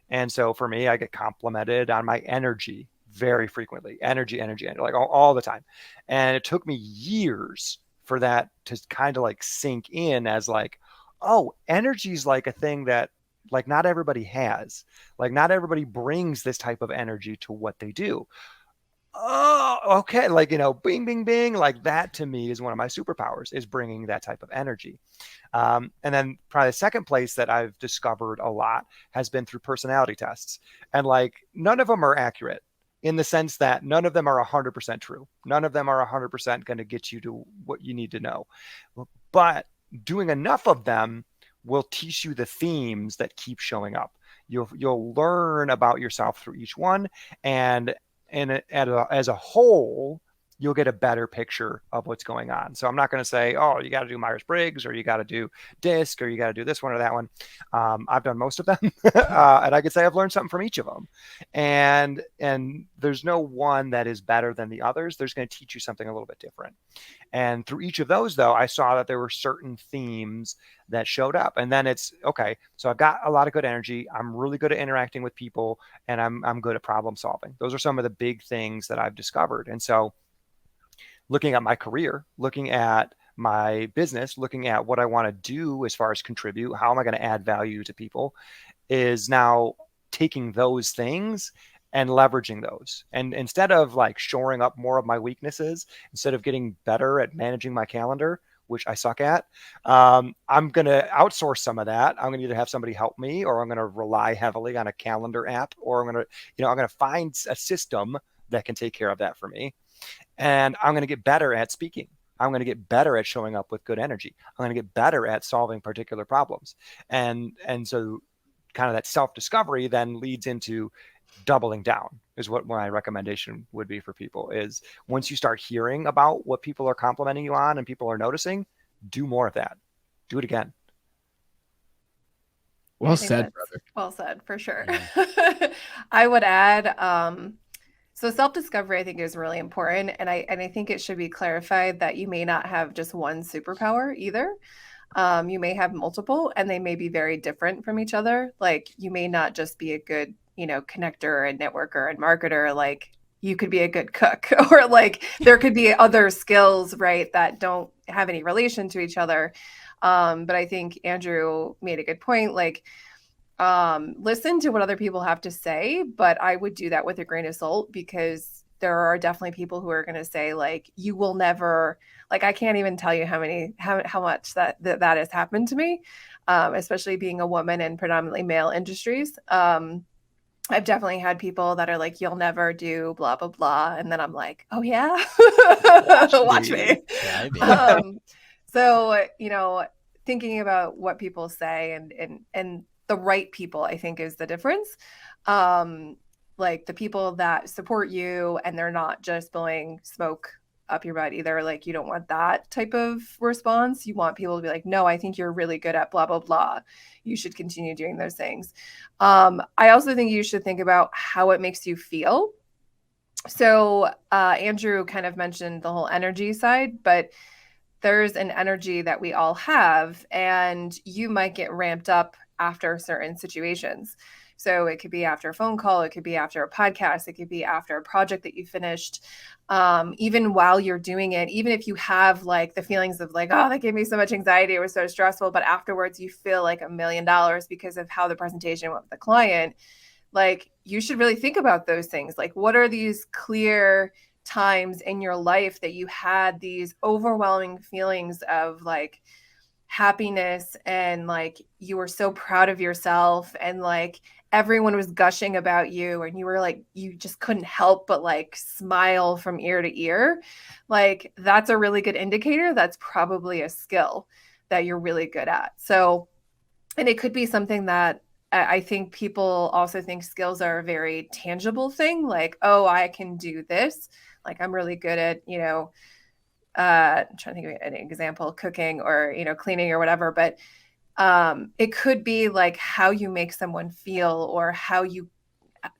And so for me, I get complimented on my energy very frequently. Energy, like all the time. And it took me years for that to kind of like sink in as like, oh, energy is like a thing that like not everybody has. Like not everybody brings this type of energy to what they do. Oh, okay. Like, bing, bing, bing. Like that to me is one of my superpowers, is bringing that type of energy. And then probably the second place that I've discovered a lot has been through personality tests. And like, none of them are accurate in the sense that none of them are 100% true. None of them are 100% going to get you to what you need to know. But doing enough of them, will teach you the themes that keep showing up. You'll learn about yourself through each one, and as a whole, you'll get a better picture of what's going on. So I'm not going to say, oh, you got to do Myers-Briggs, or you got to do DISC, or you got to do this one or that one. I've done most of them, and I could say I've learned something from each of them. And there's no one that is better than the others. There's going to teach you something a little bit different. And through each of those, though, I saw that there were certain themes that showed up. And then it's okay. So I've got a lot of good energy. I'm really good at interacting with people, and I'm good at problem solving. Those are some of the big things that I've discovered. And so, looking at my career, looking at my business, looking at what I want to do as far as contribute, how am I going to add value to people, is now taking those things and leveraging those. And instead of like shoring up more of my weaknesses, instead of getting better at managing my calendar, which I suck at, I'm going to outsource some of that. I'm going to either have somebody help me, or I'm going to rely heavily on a calendar app, or I'm going to find a system that can take care of that for me. And I'm going to get better at speaking. I'm going to get better at showing up with good energy. I'm going to get better at solving particular problems. And so kind of that self-discovery then leads into doubling down, is what my recommendation would be for people. Is once you start hearing about what people are complimenting you on and people are noticing, do more of that. Do it again. Well said, brother. Well said, for sure. Yeah. I would add, so self-discovery, I think, is really important. And I think it should be clarified that you may not have just one superpower either. You may have multiple, and they may be very different from each other. Like, you may not just be a good, connector and networker and marketer. Like, you could be a good cook, or like there could be other skills, right, that don't have any relation to each other. But I think Andrew made a good point. Like, listen to what other people have to say, but I would do that with a grain of salt, because there are definitely people who are going to say, like, you will never, like, I can't even tell you how much that has happened to me, especially being a woman in predominantly male industries. I've definitely had people that are like, you'll never do blah, blah, blah. And then I'm like, oh yeah, watch me. So, thinking about what people say and the right people, I think, is the difference. Like the people that support you and they're not just blowing smoke up your butt either. Like, you don't want that type of response. You want people to be like, no, I think you're really good at blah, blah, blah. You should continue doing those things. I also think you should think about how it makes you feel. So Andrew kind of mentioned the whole energy side, but there's an energy that we all have, and you might get ramped up after certain situations. So it could be after a phone call, it could be after a podcast, it could be after a project that you finished. Even while you're doing it, even if you have like the feelings of like, oh, that gave me so much anxiety, it was so stressful, but afterwards you feel like $1 million because of how the presentation went with the client. Like, you should really think about those things. Like, what are these clear times in your life that you had these overwhelming feelings of like happiness, and like you were so proud of yourself, and like everyone was gushing about you, and you were like, you just couldn't help but like smile from ear to ear. Like, that's a really good indicator. That's probably a skill that you're really good at. So, and it could be something that I think people also think skills are a very tangible thing. Like, oh, I can do this. Like, I'm really good at, I'm trying to think of an example, cooking or, cleaning or whatever. But it could be like how you make someone feel, or how you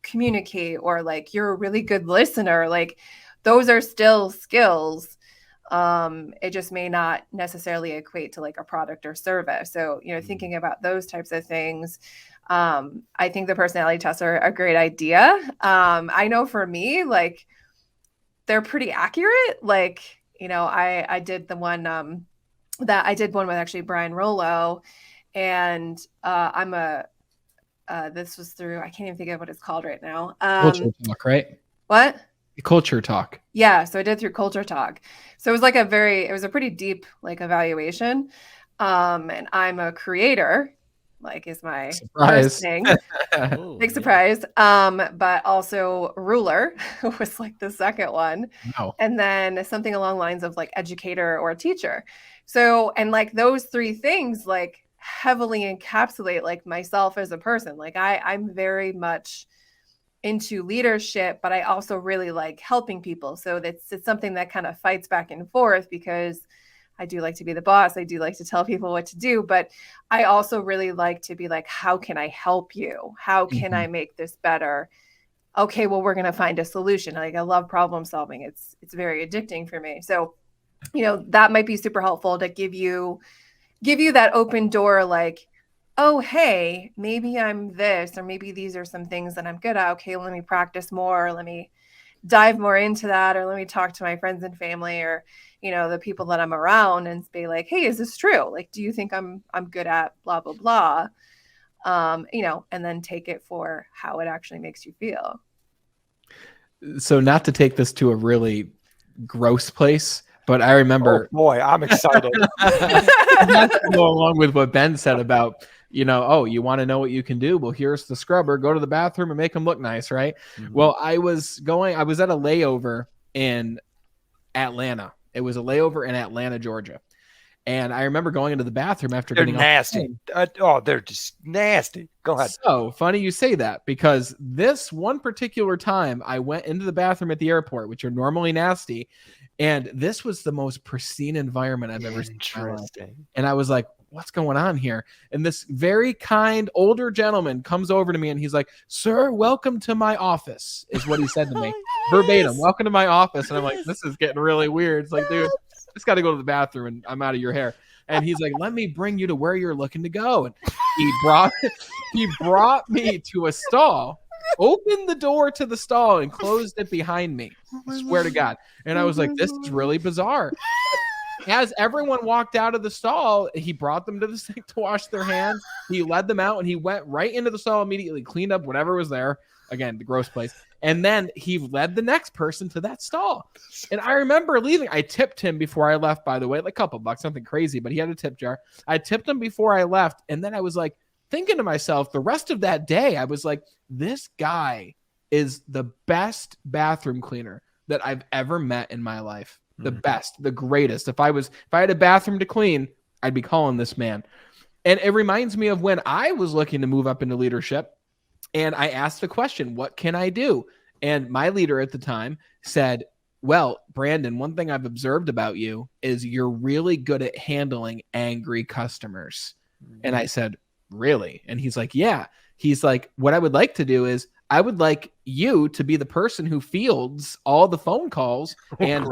communicate, or like you're a really good listener. Like, those are still skills. It just may not necessarily equate to like a product or service. So, thinking about those types of things, I think the personality tests are a great idea. I know for me, like, they're pretty accurate. Like, I did the one that I did one with actually Brian Rollo, and this was through, I can't even think of what it's called right now. Culture Talk, right? What? Culture Talk. Yeah. So I did through Culture Talk. So it was like it was a pretty deep like evaluation. And I'm a creator, like, is my surprise thing. Big surprise. But also ruler was like the second one. Wow. And then something along the lines of like educator or teacher. So, and like those three things like heavily encapsulate like myself as a person. Like I'm very much into leadership, but I also really like helping people. So it's something that kind of fights back and forth, because I do like to be the boss. I do like to tell people what to do, but I also really like to be like, how can I help you? How can I make this better? Okay, well, we're going to find a solution. Like, I love problem solving. It's very addicting for me. So, that might be super helpful to give you that open door, like, oh, hey, maybe I'm this, or maybe these are some things that I'm good at. Okay, let me practice more. Let me dive more into that, or let me talk to my friends and family, or, the people that I'm around, and be like, hey, is this true? Like, do you think I'm good at blah, blah, blah? And then take it for how it actually makes you feel. So not to take this to a really gross place, but I remember. Oh boy, I'm excited. That's to go along with what Ben said about, oh, you want to know what you can do? Well, here's the scrubber. Go to the bathroom and make them look nice, right? Mm-hmm. Well, I was at a layover in Atlanta. It was a layover in Atlanta, Georgia. And I remember going into the bathroom after getting nasty. They're just nasty. Go ahead. So funny you say that, because this one particular time I went into the bathroom at the airport, which are normally nasty, and this was the most pristine environment I've ever seen in my life. And I was like, what's going on here? And this very kind older gentleman comes over to me and he's like, sir, welcome to my office, is what he said to me. Verbatim, welcome to my office. And I'm like, this is getting really weird. It's like, dude, just got to go to the bathroom and I'm out of your hair. And he's like, let me bring you to where you're looking to go. And he brought me to a stall, opened the door to the stall and closed it behind me. I swear to God. And I was like, this is really bizarre. As everyone walked out of the stall, he brought them to the sink to wash their hands. He led them out and he went right into the stall immediately, cleaned up whatever was there. Again, the gross place. And then he led the next person to that stall. And I remember leaving. I tipped him before I left, by the way, like a couple bucks, nothing crazy, but he had a tip jar. I tipped him before I left. And then I was like, thinking to myself, the rest of that day, I was like, this guy is the best bathroom cleaner that I've ever met in my life. The best, the greatest. If I had a bathroom to clean, I'd be calling this man. And it reminds me of when I was looking to move up into leadership. And I asked the question, what can I do? And my leader at the time said, well, Brandon, one thing I've observed about you is you're really good at handling angry customers. And I said, really? And he's like, yeah. He's like, what I would like to do is I would like you to be the person who fields all the phone calls. And,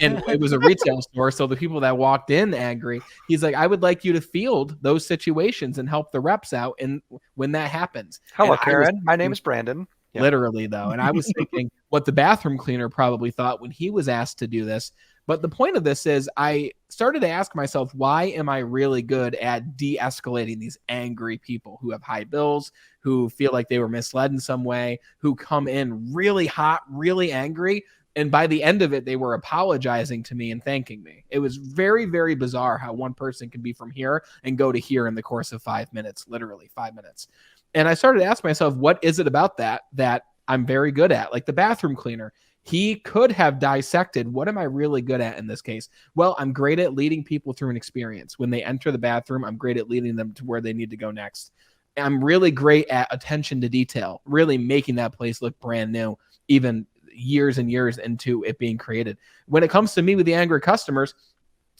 and it was a retail store. So the people that walked in angry, he's like, I would like you to field those situations and help the reps out. And when that happens. Hello, Karen. My name is Brandon. Yep. Literally, though. And I was thinking what the bathroom cleaner probably thought when he was asked to do this. But the point of this is I started to ask myself, why am I really good at de-escalating these angry people who have high bills, who feel like they were misled in some way, who come in really hot, really angry. And by the end of it, they were apologizing to me and thanking me. It was very, very bizarre how one person can be from here and go to here in the course of 5 minutes, literally 5 minutes. And I started to ask myself, what is it about that I'm very good at? Like the bathroom cleaner. He could have dissected, what am I really good at in this case? Well, I'm great at leading people through an experience. When they enter the bathroom, I'm great at leading them to where they need to go next. I'm really great at attention to detail, really making that place look brand new, even years and years into it being created. When it comes to me with the angry customers,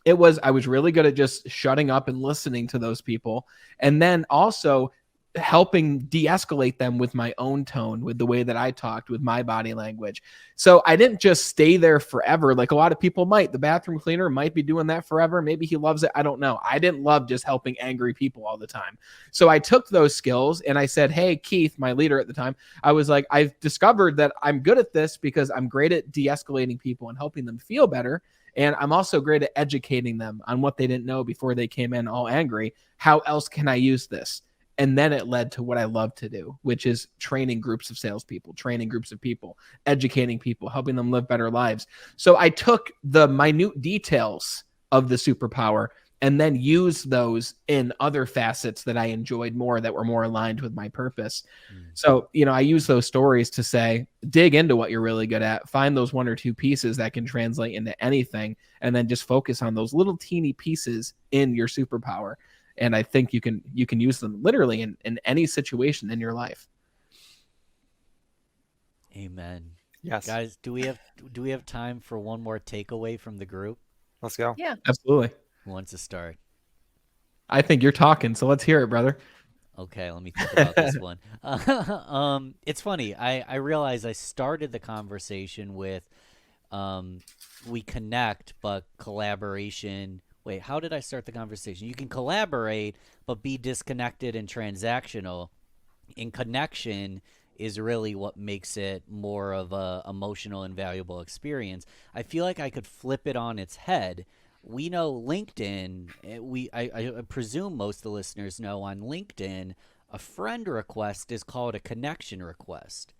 I was really good at just shutting up and listening to those people. And then also helping de-escalate them with my own tone, with the way that I talked, with my body language. So I didn't just stay there forever like a lot of people might. The bathroom cleaner might be doing that forever. Maybe he loves it. I don't know. I didn't love just helping angry people all the time. So I took those skills and I said, hey, Keith, my leader at the time, I was like, I've discovered that I'm good at this because I'm great at de-escalating people and helping them feel better. And I'm also great at educating them on what they didn't know before they came in all angry. How else can I use this? And then it led to what I love to do, which is training groups of salespeople, training groups of people, educating people, helping them live better lives. So I took the minute details of the superpower and then used those in other facets that I enjoyed more, that were more aligned with my purpose. So, I use those stories to say, dig into what you're really good at, find those one or two pieces that can translate into anything, and then just focus on those little teeny pieces in your superpower. And I think you can use them literally in any situation in your life. Amen. Yes. Guys, do we have time for one more takeaway from the group? Let's go. Yeah. Absolutely. Who wants to start? I think you're talking, so let's hear it, brother. Okay, let me think about this one. It's funny. I realize I started the conversation with we connect, but collaboration. Wait, how did I start the conversation? You can collaborate, but be disconnected and transactional. In connection is really what makes it more of a emotional and valuable experience. I feel like I could flip it on its head. We know LinkedIn. I presume most of the listeners know on LinkedIn, a friend request is called a connection request.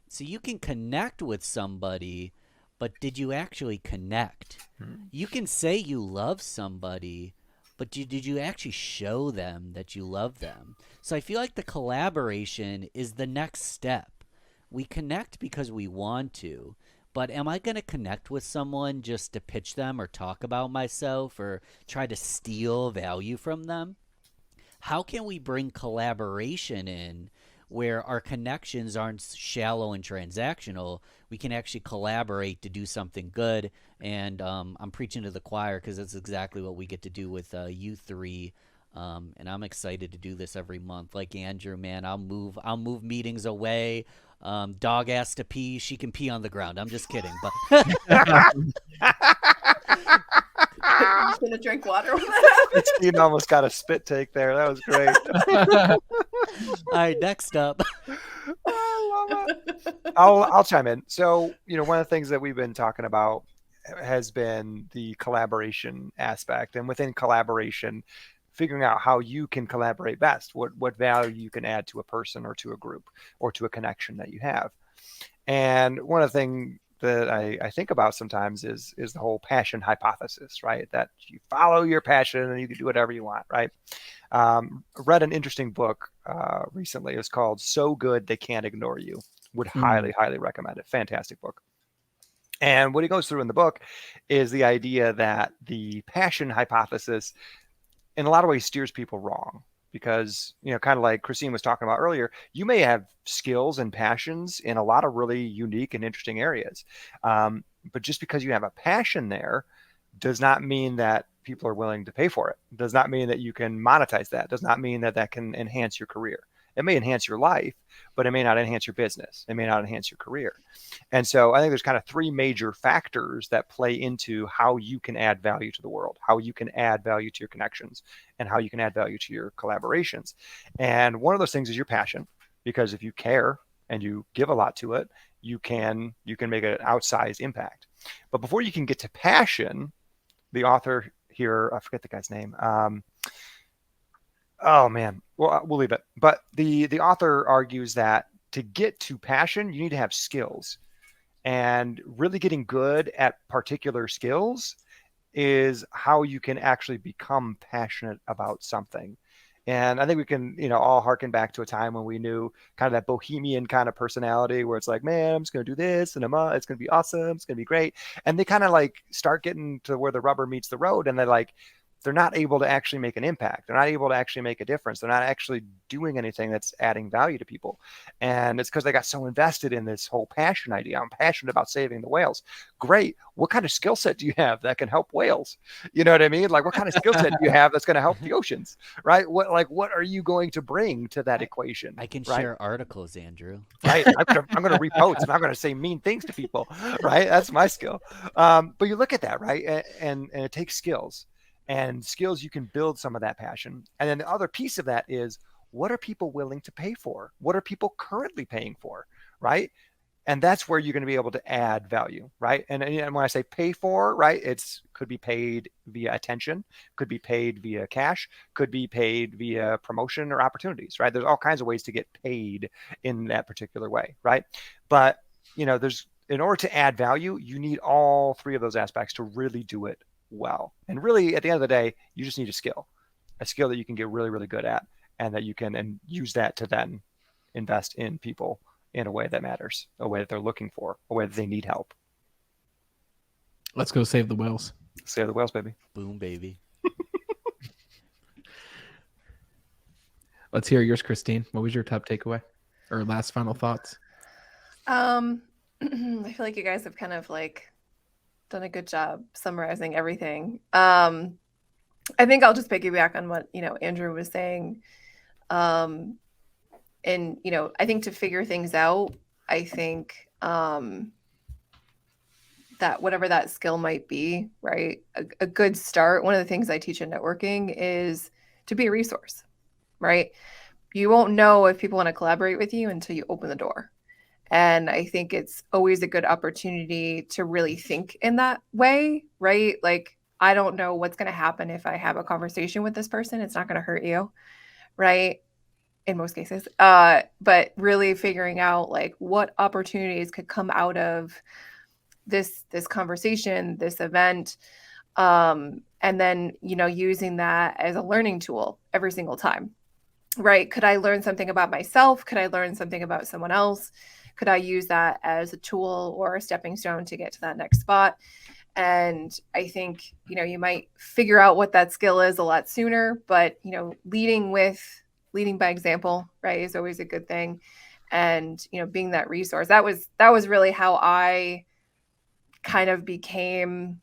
So you can connect with somebody, but did you actually connect? You can say you love somebody, but did you actually show them that you love them? So I feel like the collaboration is the next step. We connect because we want to, but am I going to connect with someone just to pitch them or talk about myself or try to steal value from them? How can we bring collaboration in where our connections aren't shallow and transactional? We can actually collaborate to do something good. And I'm preaching to the choir because that's exactly what we get to do with you three. And I'm excited to do this every month. Like Andrew, man, I'll move meetings away. Dog has to pee, she can pee on the ground. I'm just kidding, but I'm just gonna drink water when that happens. Christine almost got a spit take there. That was great. all right, next up. I love it. I'll chime in. So, one of the things that we've been talking about has been the collaboration aspect, and within collaboration, figuring out how you can collaborate best, what value you can add to a person or to a group or to a connection that you have. And one of the things that I think about sometimes is the whole passion hypothesis, right? That you follow your passion and you can do whatever you want, right? Read an interesting book recently. It was called So Good They Can't Ignore You. Would highly recommend it. Fantastic book. And what he goes through in the book is the idea that the passion hypothesis in a lot of ways steers people wrong. Because, kind of like Christine was talking about earlier, you may have skills and passions in a lot of really unique and interesting areas. But just because you have a passion there does not mean that people are willing to pay for it. Does not mean that you can monetize that. Does not mean that that can enhance your career. It may enhance your life, but it may not enhance your business. It may not enhance your career. And so I think there's kind of three major factors that play into how you can add value to the world, how you can add value to your connections, and how you can add value to your collaborations. And one of those things is your passion, because if you care and you give a lot to it, you can make an outsized impact. But before you can get to passion, the author here, I forget the guy's name. Oh man, well, we'll leave it. But the author argues that to get to passion, you need to have skills, and really getting good at particular skills is how you can actually become passionate about something. And I think we can, all harken back to a time when we knew kind of that bohemian kind of personality where it's like, man, I'm just going to do this and it's going to be awesome. It's going to be great. And they kind of like start getting to where the rubber meets the road, and they're not able to actually make an impact. They're not able to actually make a difference. They're not actually doing anything that's adding value to people. And it's because they got so invested in this whole passion idea. I'm passionate about saving the whales. Great. What kind of skill set do you have that can help whales? You know what I mean? Like, what kind of skill set do you have that's going to help the oceans, right? What are you going to bring to that equation? I can right? share articles, Andrew. Right. I'm going to repost and I'm going to say mean things to people, right? That's my skill. But you look at that, right? And it takes skills. And skills, you can build some of that passion. And then the other piece of that is, what are people willing to pay for? What are people currently paying for, right? And that's where you're going to be able to add value, right? And when I say pay for, right, could be paid via attention, could be paid via cash, could be paid via promotion or opportunities, right? There's all kinds of ways to get paid in that particular way, right? But, in order to add value, you need all three of those aspects to really do it well. And really, at the end of the day, you just need a skill that you can get really, really good at, and that you can and use that to then invest in people in a way that matters, a way that they're looking for, a way that they need help. Let's go save the whales. Save the whales, baby. Boom, baby. Let's hear yours, Christine. What was your top takeaway or last final thoughts? I feel like you guys have kind of like done a good job summarizing everything. I think I'll just piggyback on what, Andrew was saying. And, I think to figure things out, I think that whatever that skill might be, right? A good start. One of the things I teach in networking is to be a resource, right? You won't know if people want to collaborate with you until you open the door. And I think it's always a good opportunity to really think in that way, right? Like, I don't know what's going to happen if I have a conversation with this person. It's not going to hurt you, right? In most cases. But really figuring out like what opportunities could come out of this conversation, this event, and then, using that as a learning tool every single time, right? Could I learn something about myself? Could I learn something about someone else? Could I use that as a tool or a stepping stone to get to that next spot? And I think, you might figure out what that skill is a lot sooner, but, leading by example, right, is always a good thing. And, being that resource, that was really how I kind of became,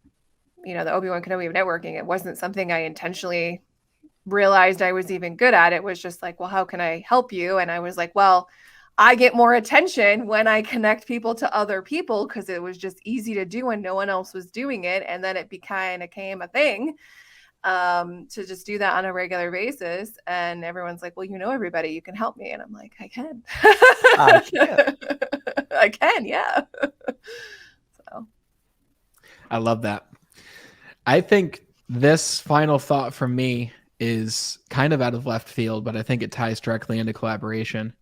the Obi-Wan Kenobi of networking. It wasn't something I intentionally realized I was even good at. It was just like, well, how can I help you? And I was like, well, I get more attention when I connect people to other people because it was just easy to do and no one else was doing it. And then it kind of became a thing to just do that on a regular basis. And everyone's like, well, everybody, you can help me. And I'm like, I can. I can. I can, yeah. So I love that. I think this final thought from me is kind of out of left field, but I think it ties directly into collaboration.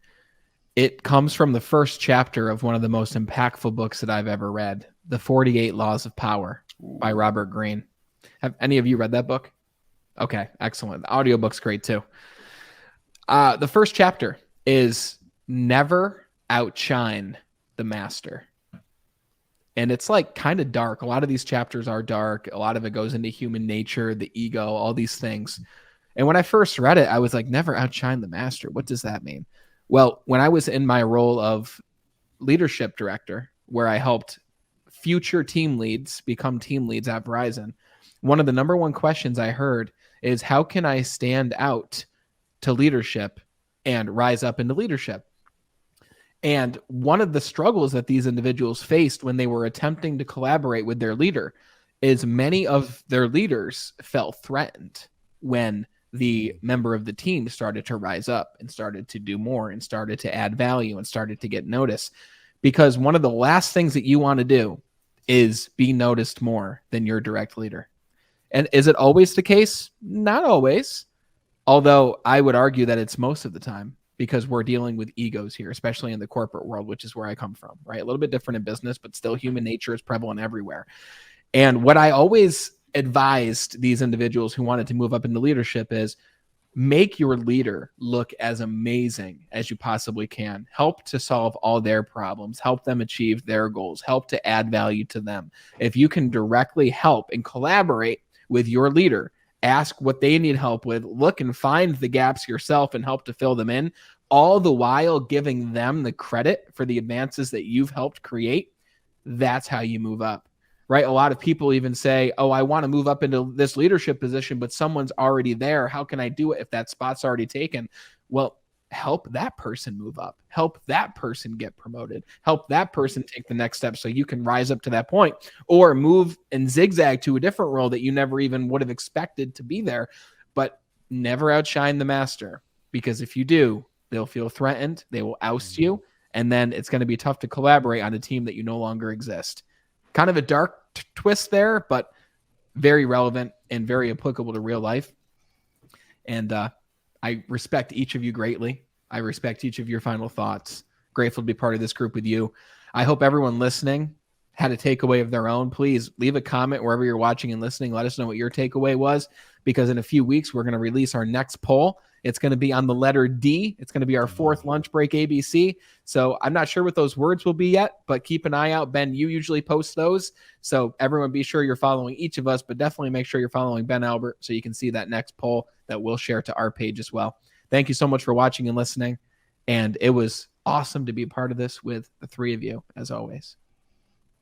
It comes from the first chapter of one of the most impactful books that I've ever read, The 48 Laws of Power by Robert Greene. Have any of you read that book? Okay, excellent. The audiobook's great too. The first chapter is never outshine the master. And it's like kind of dark. A lot of these chapters are dark. A lot of it goes into human nature, the ego, all these things. And when I first read it, I was like, never outshine the master. What does that mean? Well, when I was in my role of leadership director, where I helped future team leads become team leads at Verizon, one of the number one questions I heard is, how can I stand out to leadership and rise up into leadership? And one of the struggles that these individuals faced when they were attempting to collaborate with their leader is many of their leaders felt threatened when the member of the team started to rise up and started to do more and started to add value and started to get noticed. Because one of the last things that you want to do is be noticed more than your direct leader. And is it always the case? Not always. Although I would argue that it's most of the time, because we're dealing with egos here, especially in the corporate world, which is where I come from, right? A little bit different in business, but still human nature is prevalent everywhere. And what I always advised these individuals who wanted to move up into leadership is, make your leader look as amazing as you possibly can. Help to solve all their problems, help them achieve their goals, help to add value to them. If you can directly help and collaborate with your leader, ask what they need help with, look and find the gaps yourself and help to fill them in, all the while giving them the credit for the advances that you've helped create, that's how you move up. Right? A lot of people even say, oh, I want to move up into this leadership position, but someone's already there. How can I do it if that spot's already taken? Well, help that person move up. Help that person get promoted. Help that person take the next step so you can rise up to that point, or move and zigzag to a different role that you never even would have expected to be there. But never outshine the master, because if you do, they'll feel threatened. They will oust you. And then it's going to be tough to collaborate on a team that you no longer exist. Kind of a dark twist there, but very relevant and very applicable to real life. And I respect each of you greatly. I respect each of your final thoughts. Grateful to be part of this group with you. I hope everyone listening had a takeaway of their own. Please leave a comment wherever you're watching and listening. Let us know what your takeaway was, because in a few weeks, we're going to release our next poll. It's going to be on the letter D. It's going to be our fourth lunch break ABC. So I'm not sure what those words will be yet, but keep an eye out. Ben, you usually post those. So everyone be sure you're following each of us, but definitely make sure you're following Ben Albert so you can see that next poll that we'll share to our page as well. Thank you so much for watching and listening. And it was awesome to be a part of this with the three of you, as always.